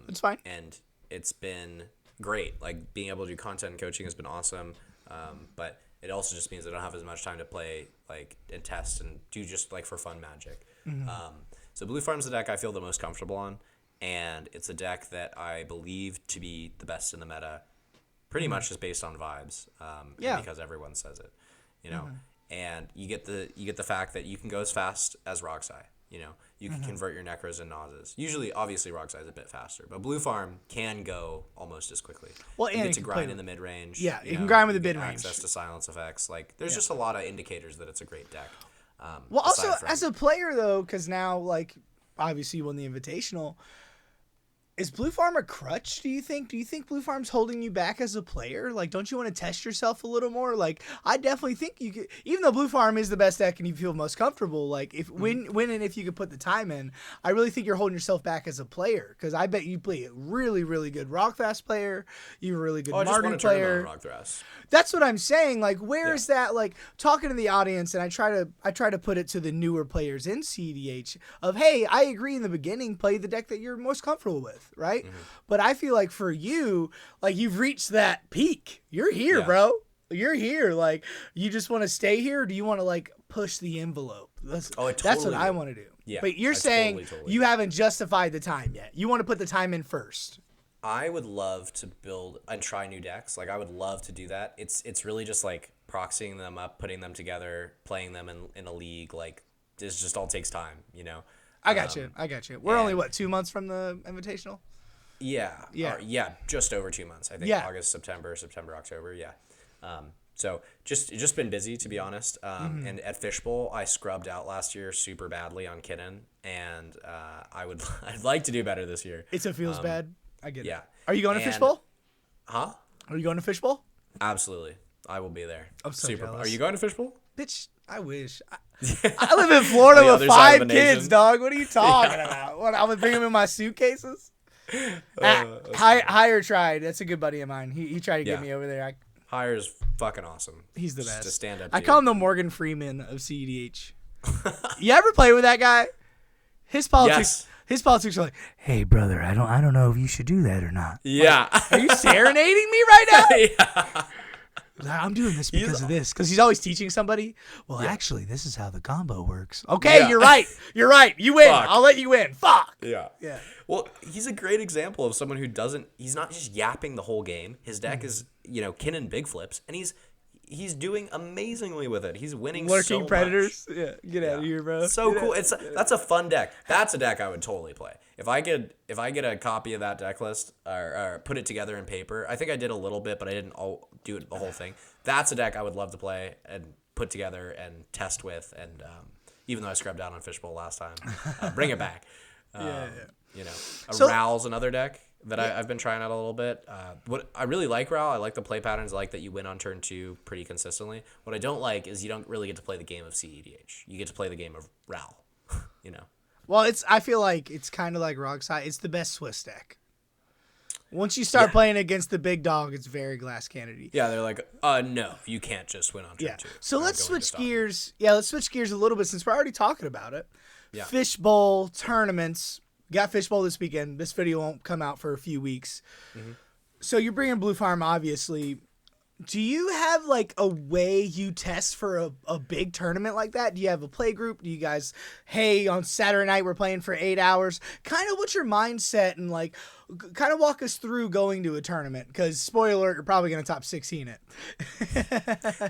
It's fine. And it's been great. Like, being able to do content and coaching has been awesome. But it also just means I don't have as much time to play, like, and test and do just, like, for fun magic. So Blue Farm's the deck I feel the most comfortable on. And it's a deck that I believe to be the best in the meta, pretty much just based on vibes. And because everyone says it, you know. And you get the fact that you can go as fast as Roxai. You know, you can convert your Necros and Nazes. Usually, obviously, Roxai is a bit faster, but Blue Farm can go almost as quickly. Well, and you get to grind in the mid range. Yeah, you can grind with the mid range. Access to silence effects. Like, there's just a lot of indicators that it's a great deck. Well, also as a player though, because now, like, obviously you won the Invitational. Is Blue Farm a crutch, do you think? Do you think Blue Farm's holding you back as a player? Like, don't you want to test yourself a little more? Like, I definitely think you could, even though Blue Farm is the best deck and you feel most comfortable, like, if when and if you could put the time in, I really think you're holding yourself back as a player. Because I bet you play a really, really good Rockfast player. You're a really good Mardu player. That's what I'm saying. Like, where is that? Like, talking to the audience, and I try to put it to the newer players in cEDH of, hey, I agree in the beginning, play the deck that you're most comfortable with. Right? But I feel like for you, like, you've reached that peak. You're here, bro. You're here. Like, you just want to stay here, or do you want to, like, push the envelope? That's what I want to do. Yeah, but you're saying you haven't justified the time yet. You want to put the time in first. I would love to build and try new decks. Like, I would love to do that. It's really just like proxying them up, putting them together, playing them in a league. Like, this just all takes time, you know? I got you. We're only, 2 months from the Invitational? Yeah, just over 2 months. I think August, September, October, so just been busy, to be honest. And at Fishbowl, I scrubbed out last year super badly on Kitten, and I'd like to do better this year. It feels bad. I get it. Are you going to Fishbowl? Huh? Are you going to Fishbowl? Absolutely. I will be there. I'm so jealous. Are you going to Fishbowl? Bitch, I wish. I live in Florida with 5 kids, dog. What are you talking about? What, I'm going to bring them in my suitcases? Hire tried. That's a good buddy of mine. He tried to get me over there. Hire's fucking awesome. He's the best. To stand up. I call him the Morgan Freeman of cEDH. You ever play with that guy? His politics. His politics are like, hey brother, I don't know if you should do that or not. Yeah. Like, are you serenading me right now? I'm doing this because of this. Because he's always teaching somebody. Well, actually, this is how the combo works. Okay, you're right. You're right. You win. Fuck. I'll let you win. Fuck. Yeah. Well, he's a great example of someone who doesn't. He's not just yapping the whole game. His deck is, kin and big flips, and he's doing amazingly with it. He's winning. Lurking so predators. Much. Yeah, get out of here, bro. So cool. That's a fun deck. That's a deck I would totally play. If I get a copy of that deck list or put it together in paper, I think I did a little bit, but I didn't do it the whole thing. That's a deck I would love to play and put together and test with. And even though I scrubbed out on Fishbowl last time, bring it back. Ral's another deck that I've been trying out a little bit. What I really like Ral, I like the play patterns. I like that you win on turn 2 pretty consistently. What I don't like is you don't really get to play the game of cedh. You get to play the game of Ral. Well, I feel like it's kind of like Rockside. It's the best Swiss deck. Once you start playing against the big dog, it's very glass cannony. Yeah, they're like, no, you can't just win on turn 2. So let's switch gears. Yeah, let's switch gears a little bit since we're already talking about it. Yeah. Fishbowl tournaments. Got Fishbowl this weekend. This video won't come out for a few weeks. Mm-hmm. So you're bringing Blue Farm, obviously. Do you have like a way you test for a big tournament like that? Do you have a play group? Do you guys, hey, on Saturday night we're playing for 8 hours? Kind of what's your mindset and like kind of walk us through going to a tournament? Because spoiler alert, you're probably going to top 16 it.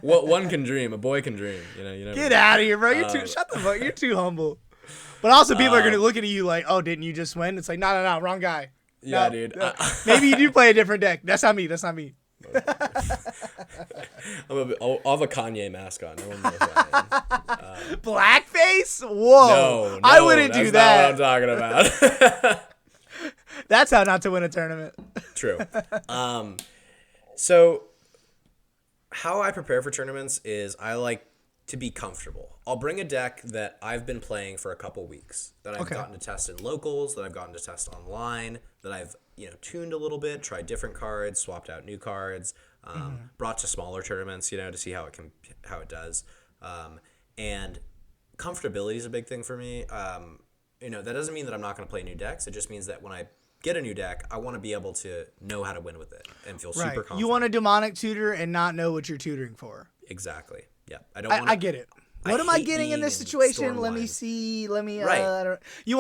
What one can dream, a boy can dream. You never Get out of here, bro. Shut the fuck. You're too humble. But also people are going to look at you like, oh, didn't you just win? It's like, no, wrong guy. Yeah, no, dude. No. Maybe you do play a different deck. That's not me. I'll have a Kanye mask on. No one knows who I am. Blackface? Whoa. No, I wouldn't do that. That's not what I'm talking about. That's how not to win a tournament. True. So how I prepare for tournaments is I like to be comfortable. I'll bring a deck that I've been playing for a couple weeks, that I've gotten to test in locals, that I've gotten to test online, that I've tuned a little bit, tried different cards, swapped out new cards, brought to smaller tournaments, to see how it does. And comfortability is a big thing for me. That doesn't mean that I'm not going to play new decks. It just means that when I get a new deck, I want to be able to know how to win with it and feel super confident. You want a demonic tutor and not know what you're tutoring for. Exactly. Yeah. I get it. What am I getting in this situation? Let me see. You want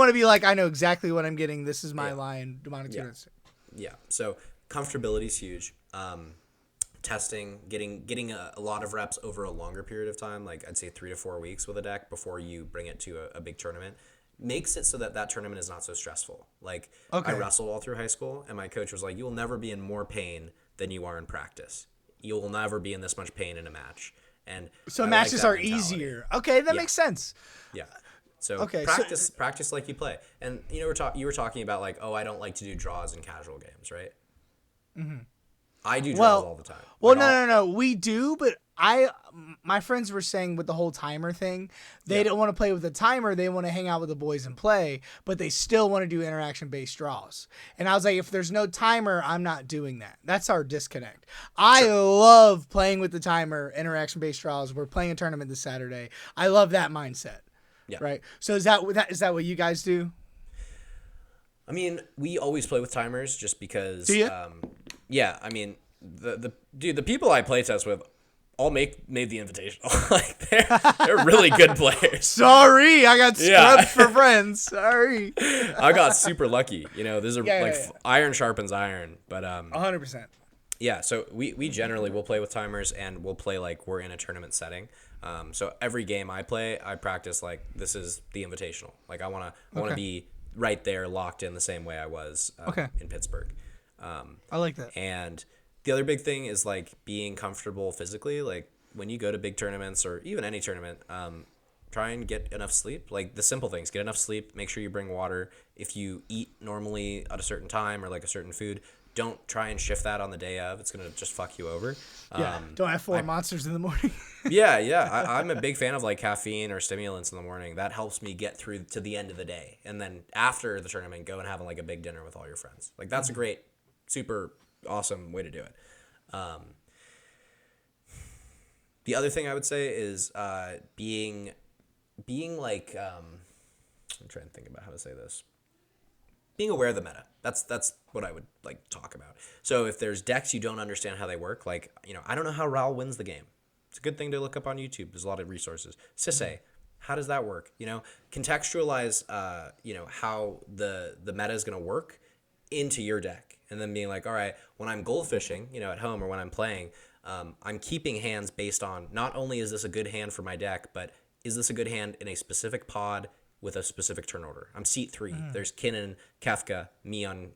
to be like, I know exactly what I'm getting. This is my line. Demonic tutor. Yeah. So comfortability is huge. Testing, getting a lot of reps over a longer period of time, like I'd say 3 to 4 weeks with a deck before you bring it to a big tournament, makes it so that tournament is not so stressful. Like I wrestled all through high school, and my coach was like, you will never be in more pain than you are in practice. You will never be in this much pain in a match. And so matches are easier. Okay, that makes sense. Yeah. So practice like you play. And you were talking about like, oh, I don't like to do draws in casual games, right? Mm-hmm. I do draws all the time. Well, no. We do, but my friends were saying with the whole timer thing, they don't want to play with the timer. They want to hang out with the boys and play, but they still want to do interaction-based draws. And I was like, if there's no timer, I'm not doing that. That's our disconnect. I love playing with the timer, interaction-based draws. We're playing a tournament this Saturday. I love that mindset. Yeah. Right. So is that what you guys do? I mean, we always play with timers just because. Do you? Yeah. I mean, the people I play test with all made the invitational. Like they're really good players. Sorry, I got scrubbed for friends. Sorry. I got super lucky. These are iron sharpens iron, but 100%. Yeah, so we generally will play with timers, and we'll play like we're in a tournament setting. So every game I play, I practice like this is the invitational. Like I want to be right there, locked in the same way I was in Pittsburgh. I like that. And the other big thing is like being comfortable physically. Like when you go to big tournaments or even any tournament, try and get enough sleep. Like the simple things, get enough sleep. Make sure you bring water. If you eat normally at a certain time or like a certain food, don't try and shift that on the day of. It's going to just fuck you over. Don't have 4 monsters in the morning. I'm a big fan of like caffeine or stimulants in the morning. That helps me get through to the end of the day. And then after the tournament, go and have like a big dinner with all your friends. Like that's a great, super awesome way to do it. The other thing I would say is being like, I'm trying to think about how to say this. being aware of the meta. That's what I would like to talk about. So if there's decks you don't understand how they work, like, I don't know how Raul wins the game. It's a good thing to look up on YouTube. There's a lot of resources. cedh, how does that work? Contextualize, how the meta is going to work into your deck, and then being like, all right, when I'm goldfishing, at home, or when I'm playing, I'm keeping hands based on not only is this a good hand for my deck, but is this a good hand in a specific pod with a specific turn order. I'm seat 3. There's Kinnan, Kefka, me on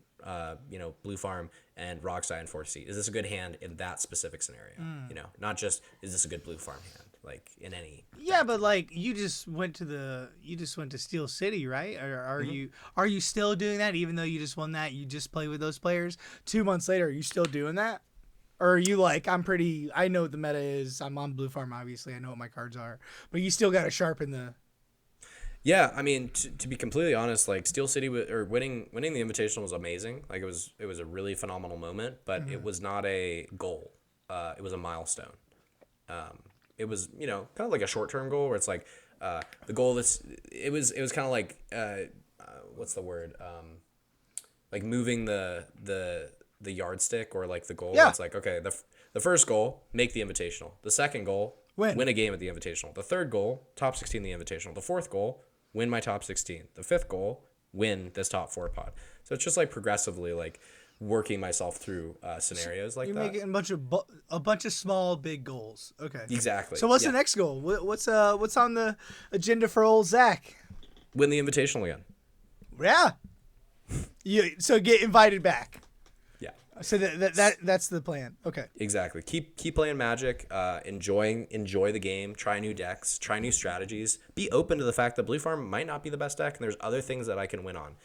blue farm, and Roxai in 4th seat. Is this a good hand in that specific scenario? Not just is this a good blue farm hand, like in any. Yeah, but like you just went to Steel City, right? Or are you still doing that even though you just won that? You just play with those players. 2 months later, are you still doing that? Or are you like, I know what the meta is. I'm on blue farm, obviously. I know what my cards are. But you still got to sharpen the. Yeah, I mean, to be completely honest, like Steel City winning the Invitational was amazing. Like it was a really phenomenal moment, but it was not a goal. It was a milestone. It was kind of like a short term goal where it's like the goal. It was kind of like what's the word? Like moving the yardstick, or like the goal. Yeah. It's like, okay, the first goal, make the Invitational. The second goal, win a game at the Invitational. The third goal, top 16 the Invitational. The fourth goal, win my top 16. The fifth goal, win this top 4 pod. So it's just like progressively like working myself through scenarios like You're that. making a bunch of small, big goals. Okay. Exactly. So what's the next goal? What's on the agenda for old Zach? Win the Invitational again. Yeah. So get invited back. Yeah. So that's the plan. Okay. Exactly. Keep playing Magic. Enjoy the game. Try new decks. Try new strategies. Be open to the fact that Blue Farm might not be the best deck, and there's other things that I can win on.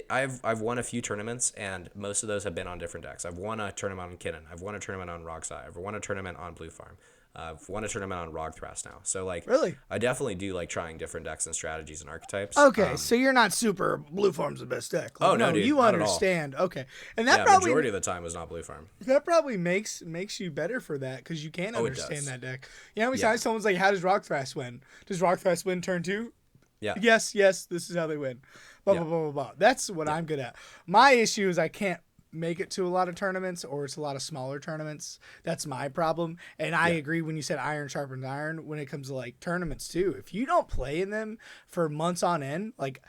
I've won a few tournaments, and most of those have been on different decks. I've won a tournament on Kinnan. I've won a tournament on Roxai. I've won a tournament on Blue Farm. I've won a tournament on Rogthrast now. So like, really, I definitely do like trying different decks and strategies and archetypes. Okay, so you're not super Blue Farm's the best deck. Like, no, dude, you not understand. Okay, and that majority of the time was not Blue Farm. That probably makes you better for that because you can understand that deck. You know how many times someone's like, "How does Rogthrast win? Does Rogthrast win turn 2?" Yeah. Yes. This is how they win. Blah blah blah blah blah. That's what I'm good at. My issue is I can't make it to a lot of tournaments, or it's a lot of smaller tournaments. That's my problem. And I agree when you said iron sharpens iron when it comes to like tournaments too. If you don't play in them for months on end, like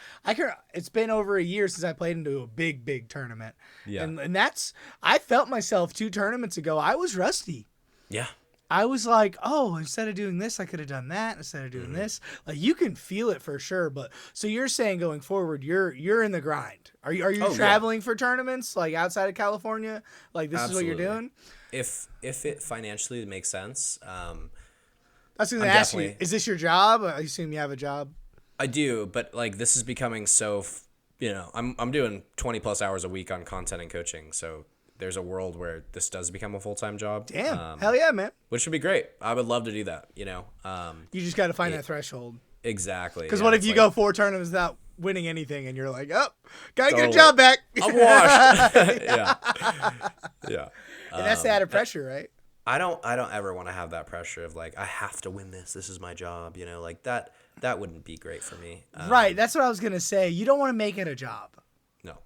it's been over a year since I played into a big tournament. Yeah. And that's, I felt myself 2 tournaments ago. I was rusty. Yeah. I was like, oh, instead of doing this, I could have done that. Instead of doing this, like you can feel it for sure. But so you're saying going forward, you're in the grind. Are you traveling for tournaments like outside of California? Like this Absolutely. is what you're doing? If it financially makes sense. I was going to ask you, is this your job? I assume you have a job. I do, but like this is becoming so. I'm doing 20 plus hours a week on content and coaching, so. There's a world where this does become a full-time job. Damn. Hell yeah, man. Which would be great. I would love to do that, You just got to find that threshold. Exactly. Because what if you go 4 tournaments without winning anything and you're like, oh, got to get a job back. I'm washed. Yeah. And that's the added pressure, right? I don't ever want to have that pressure of like, I have to win this. This is my job. Like that wouldn't be great for me. Right. That's what I was going to say. You don't want to make it a job. No.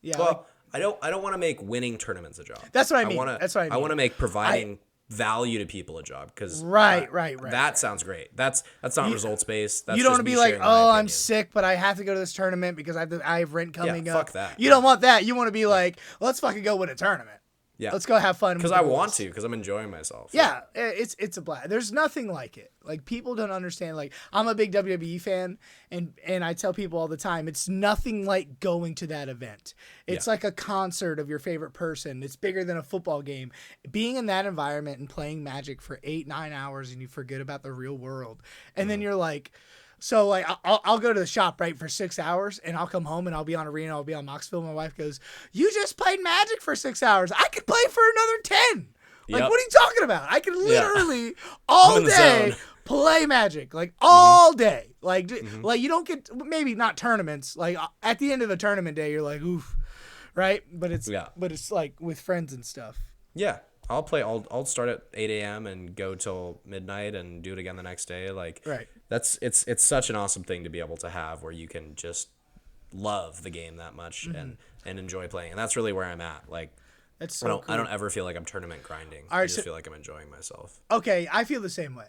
Yeah. Well, I don't want to make winning tournaments a job. That's what I mean. I want to make providing value to people a job because right. That sounds great. That's not results based. You don't want to be like, oh, I'm sick, but I have to go to this tournament because I have rent coming up. Fuck that. You don't want that. You want to be like, let's fucking go win a tournament. Yeah. Let's go have fun. Because I want to, because I'm enjoying myself. Yeah, it's a blast. There's nothing like it. Like, people don't understand. Like, I'm a big WWE fan, and I tell people all the time, it's nothing like going to that event. It's like a concert of your favorite person. It's bigger than a football game. Being in that environment and playing Magic for 8-9 hours, and you forget about the real world. And then you're like... So, like, I'll go to the shop, right, for 6 hours, and I'll come home, and I'll be on Arena, I'll be on Moxville. My wife goes, you just played Magic for 6 hours. I could play for another 10. Like, what are you talking about? I can literally all day play Magic, like, all day. Like, like, you don't get, maybe not tournaments. Like, at the end of a tournament day, you're like, oof, right? But it's like, with friends and stuff. Yeah. I'll start at 8 a.m. and go till midnight and do it again the next day. Like, right. It's such an awesome thing to be able to have where you can just love the game that much and enjoy playing. And that's really where I'm at. Like, That's so cool. I don't ever feel like I'm tournament grinding. All right, I just feel like I'm enjoying myself. Okay, I feel the same way.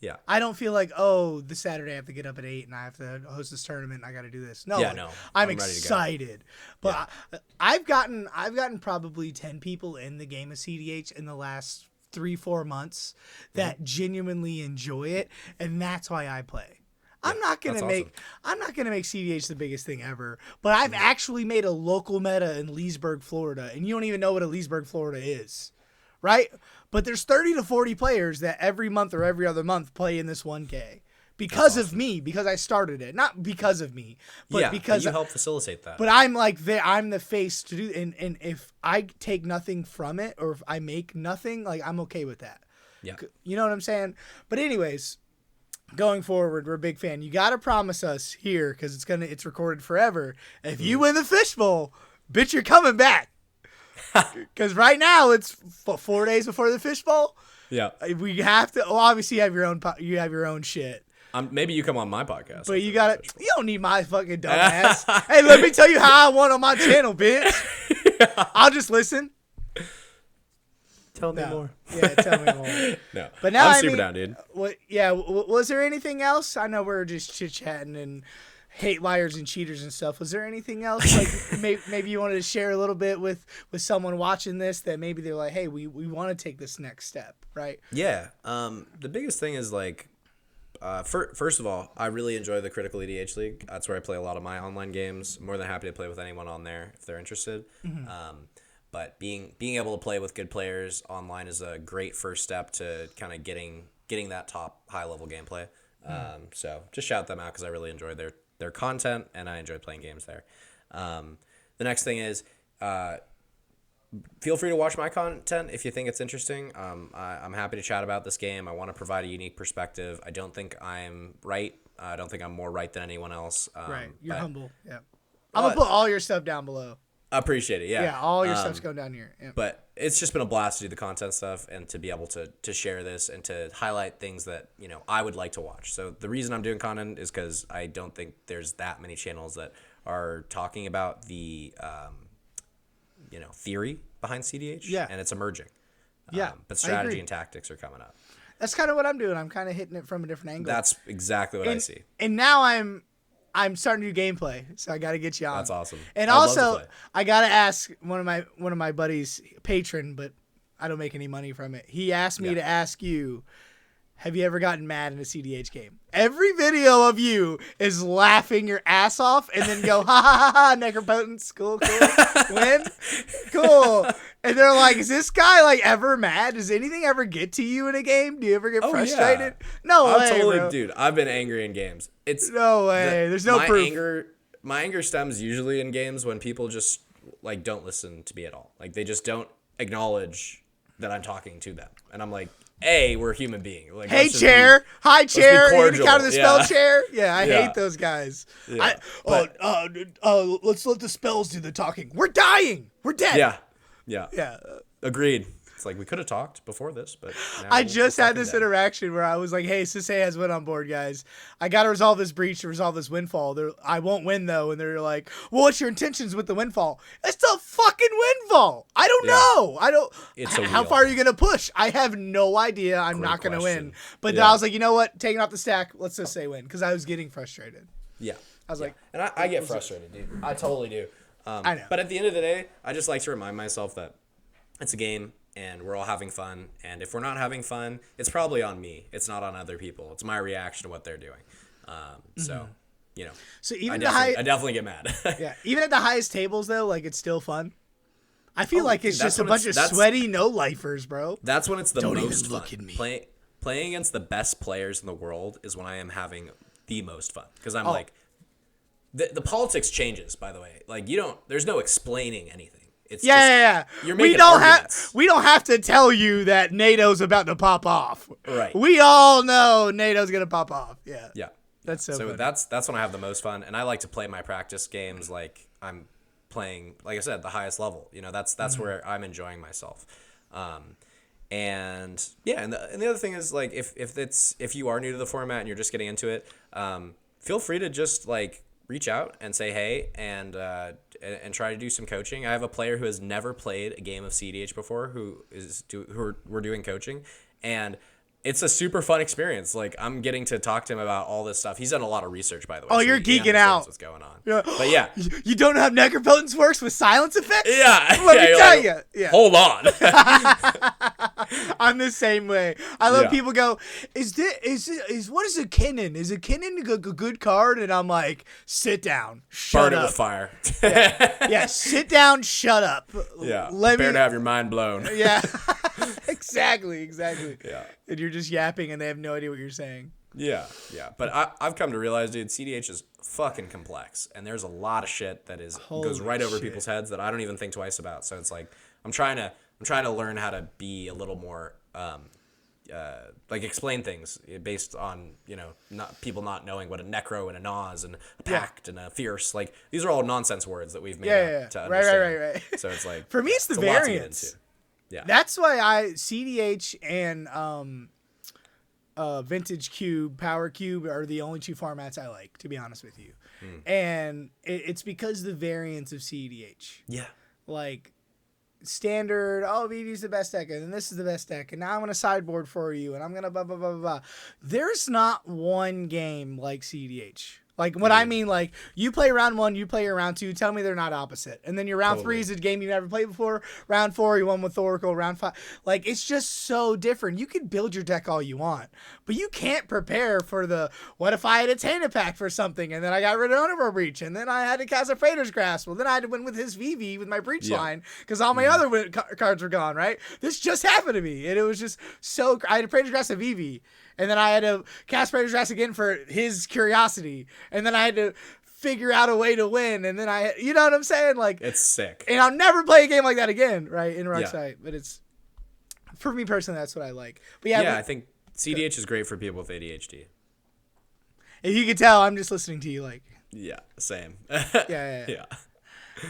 Yeah. I don't feel like, oh, this Saturday I have to get up at 8 and I have to host this tournament and I got to do this. No, yeah, no. I'm excited. But yeah. I've gotten probably 10 people in the game of cedh in the last 3-4 months that genuinely enjoy it, and that's why I play. I'm not gonna make cedh the biggest thing ever, but I've actually made a local meta in Leesburg, Florida, and you don't even know what a Leesburg, Florida is, right? But there's 30 to 40 players that every month or every other month play in this 1K because of me, because I started it, not because of me, but because you help facilitate that. But I'm I'm the face to do, and if I take nothing from it or if I make nothing, like I'm okay with that. Yeah, you know what I'm saying. But anyways. Going forward, we're a big fan. You got to promise us here, because it's recorded forever. If you win the fishbowl, bitch, you're coming back. Because right now it's 4 days before the fishbowl. Yeah, we have to. Well, obviously, you have your own shit. Maybe you come on my podcast. But you got to. You don't need my fucking dumb ass. Hey, let me tell you how I won on my channel, bitch. I'll just listen. Tell me more. Yeah, tell me more. No, but now I'm super down, dude. Was there anything else? I know we're just chit chatting and hate liars and cheaters and stuff. Was there anything else? Like maybe you wanted to share a little bit with someone watching this that maybe they're like, hey, we want to take this next step, right? Yeah. The biggest thing is like, first of all, I really enjoy the Critical EDH League. That's where I play a lot of my online games. I'm more than happy to play with anyone on there if they're interested. But being able to play with good players online is a great first step to kind of getting that top high level gameplay. So just shout them out because I really enjoy their content and I enjoy playing games there. The next thing is feel free to watch my content if you think it's interesting. I'm happy to chat about this game. I want to provide a unique perspective. I don't think I'm right. I don't think I'm more right than anyone else. Right. You're humble. Yeah. I'm going to put all your stuff down below. I appreciate it. Yeah. Yeah. All your stuff's going down here. Yeah. But it's just been a blast to do the content stuff and to be able to share this and to highlight things that, I would like to watch. So the reason I'm doing content is because I don't think there's that many channels that are talking about the, theory behind cedh. Yeah. And it's emerging. Yeah. But strategy and tactics are coming up. That's kind of what I'm doing. I'm kind of hitting it from a different angle. That's exactly what I see. And now I'm starting to do gameplay, so I got to get you on. That's awesome. And also, I got to ask one of my buddies, patron, but I don't make any money from it. He asked me to ask you, have you ever gotten mad in a cedh game? Every video of you is laughing your ass off and then go, ha ha ha ha, necropotence, cool, win, cool. And they're like, is this guy like ever mad? Does anything ever get to you in a game? Do you ever get frustrated? Yeah. No way, bro. Dude, I've been angry in games. It's no way. There's no proof. My anger stems usually in games when people just like don't listen to me at all. Like they just don't acknowledge that I'm talking to them. And I'm like, we're human beings. Like, hey, chair. Hi, chair. You gonna counter the spell, chair? Yeah, I hate those guys. Yeah. Let's let the spells do the talking. We're dying. We're dead. Yeah. Agreed. It's like we could have talked before this, but now I just had this interaction where I was like, "Hey, cedh has win on board, guys. I got to resolve this breach to resolve this windfall. I won't win though." And they're like, "Well, what's your intentions with the windfall?" It's a fucking windfall. I don't know. I don't. How far are you gonna push? I have no idea. I'm not gonna win. But then I was like, you know what? Taking off the stack. Let's just say win because I was getting frustrated. Yeah. I was like, and I get frustrated, dude. I totally do. I know. But at the end of the day, I just like to remind myself that it's a game. And we're all having fun. And if we're not having fun, it's probably on me. It's not on other people. It's my reaction to what they're doing. So even I definitely get mad. Yeah. Even at the highest tables, though, like it's still fun. I feel like it's just a bunch of sweaty no-lifers, bro. That's when it's the Don't most even fun. Look at me. Playing against the best players in the world is when I am having the most fun. Because I'm like, the politics changes, by the way. Like there's no explaining anything. It's You're making arguments. We don't have to tell you that NATO's about to pop off. Right. We all know NATO's gonna pop off. Yeah. Yeah. That's so funny. that's when I have the most fun, and I like to play my practice games like I'm playing, like I said, the highest level. That's where I'm enjoying myself. And the other thing is like if you are new to the format and you're just getting into it, feel free to just like reach out and say hey, and try to do some coaching. I have a player who has never played a game of CDH before, we're doing coaching, and it's a super fun experience. Like, I'm getting to talk to him about all this stuff. He's done a lot of research, by the way. Oh, so you're geeking out. What's going on? Like, but yeah, you don't know how necropotence works with silence effects? Yeah, let me tell you. Yeah. Hold on. I'm the same way. I love people go, what is a Kinnan? Is a Kinnan a good card? And I'm like, sit down, shut Burn up. it with fire. Yeah, sit down, shut up. Yeah, prepare to have your mind blown. Yeah, exactly. Yeah. And you're just yapping and they have no idea what you're saying. Yeah. But I've come to realize, dude, CDH is fucking complex, and there's a lot of shit that goes right over people's heads that I don't even think twice about. So it's like I'm trying to learn how to be a little more like explain things based on, people not knowing what a necro and a Nas and a pact and a fierce, like these are all nonsense words that we've made up to understand. Right. So it's like, for me it's the variants. Yeah. That's why CDH and Vintage Cube, Power Cube are the only two formats I like, to be honest with you. And it's because the variants of CDH. Yeah. Like standard, VV's the best deck, and then this is the best deck, and now I'm going to sideboard for you, and I'm going to blah, blah, blah, blah, blah. There's not one game like CDH. Like, what I mean, like, you play round 1, you play your round 2, tell me they're not opposite. And then your round 3 is a game you've never played before. Round 4, you won with Oracle. Round 5. Like, it's just so different. You can build your deck all you want, but you can't prepare for what if I had a Tana pack for something, and then I got rid of Honorable Breach, and then I had to cast a Freighter's Grasp. Well, then I had to win with his VV with my Breach line, because all my other cards were gone, right? This just happened to me, and it was just so... I had a Freighter's Grasp and VV. And then I had to cast Freighter's Grasp again for his Curiosity. And then I had to figure out a way to win. And then you know what I'm saying? Like, it's sick. And I'll never play a game like that again, right? In Rockside. But it's, for me personally, that's what I like. But I think CDH is great for people with ADHD. If you can tell, I'm just listening to you like. Yeah, same. Yeah.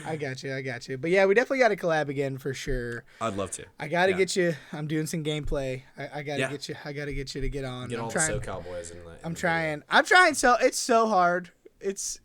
I got you. But yeah, we definitely got to collab again for sure. I'd love to. I got to get you. I'm doing some gameplay. I got to get you. I got to get you to get on. Get all the SoCal boys in the I'm trying. So it's so hard. It's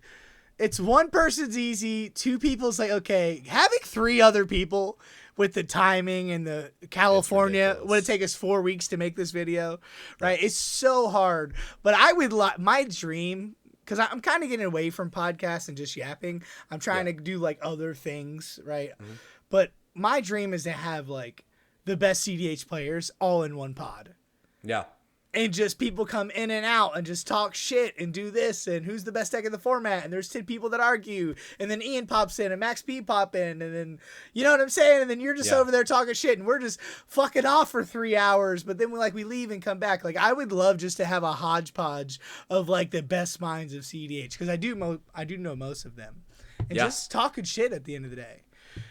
one person's easy. 2 people's like, okay. Having 3 other people with the timing and the California would it take us 4 weeks to make this video, right? It's so hard. But I would my dream. Because I'm kind of getting away from podcasts and just yapping. I'm trying to do like other things, right? Mm-hmm. But my dream is to have like the best CDH players all in one pod. Yeah. And just people come in and out and just talk shit and do this and who's the best deck in the format. And there's 10 people that argue. And then Ian pops in and Max P pop in. And then, you know what I'm saying? And then you're just over there talking shit and we're just fucking off for 3 hours. But then we leave and come back. Like, I would love just to have a hodgepodge of like the best minds of CDH. Because I do know most of them. And just talking shit at the end of the day.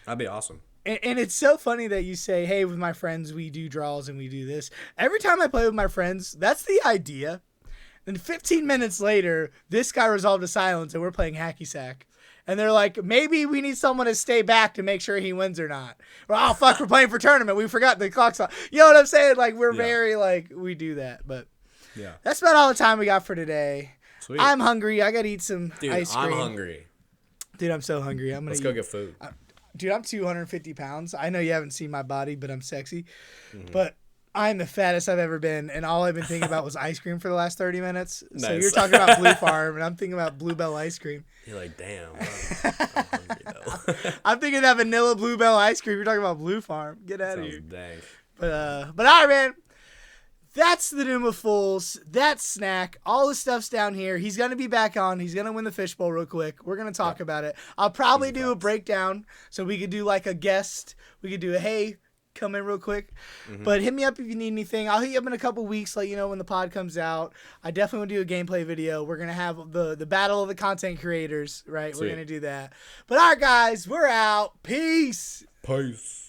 That'd be awesome. And it's so funny that you say, hey, with my friends, we do draws and we do this. Every time I play with my friends, that's the idea. Then 15 minutes later, this guy resolved to silence and we're playing hacky sack. And they're like, maybe we need someone to stay back to make sure he wins or not. Well, oh, fuck, we're playing for tournament. We forgot the clock's on. You know what I'm saying? Like, we're very, like, we do that. But that's about all the time we got for today. Sweet. I'm hungry. I got to eat some ice cream. I'm hungry. Dude, I'm so hungry. Let's go get food. Dude, I'm 250 pounds. I know you haven't seen my body, but I'm sexy. Mm-hmm. But I'm the fattest I've ever been, and all I've been thinking about was ice cream for the last 30 minutes. Nice. So you're talking about Blue Farm, and I'm thinking about Bluebell ice cream. You're like, damn. I'm hungry, though. I'm thinking that vanilla Bluebell ice cream. You're talking about Blue Farm. Get out of here. Dang. But all right, man. That's the Doom of Fools. That's Snack. All the stuff's down here. He's going to be back on. He's going to win the fishbowl real quick. We're going to talk about it. I'll probably do a breakdown so we could do like a guest. We could do a, hey, come in real quick. Mm-hmm. But hit me up if you need anything. I'll hit you up in a couple weeks, let you know when the pod comes out. I definitely want to do a gameplay video. We're going to have the battle of the content creators, right? Sweet. We're going to do that. But all right, guys, we're out. Peace. Peace.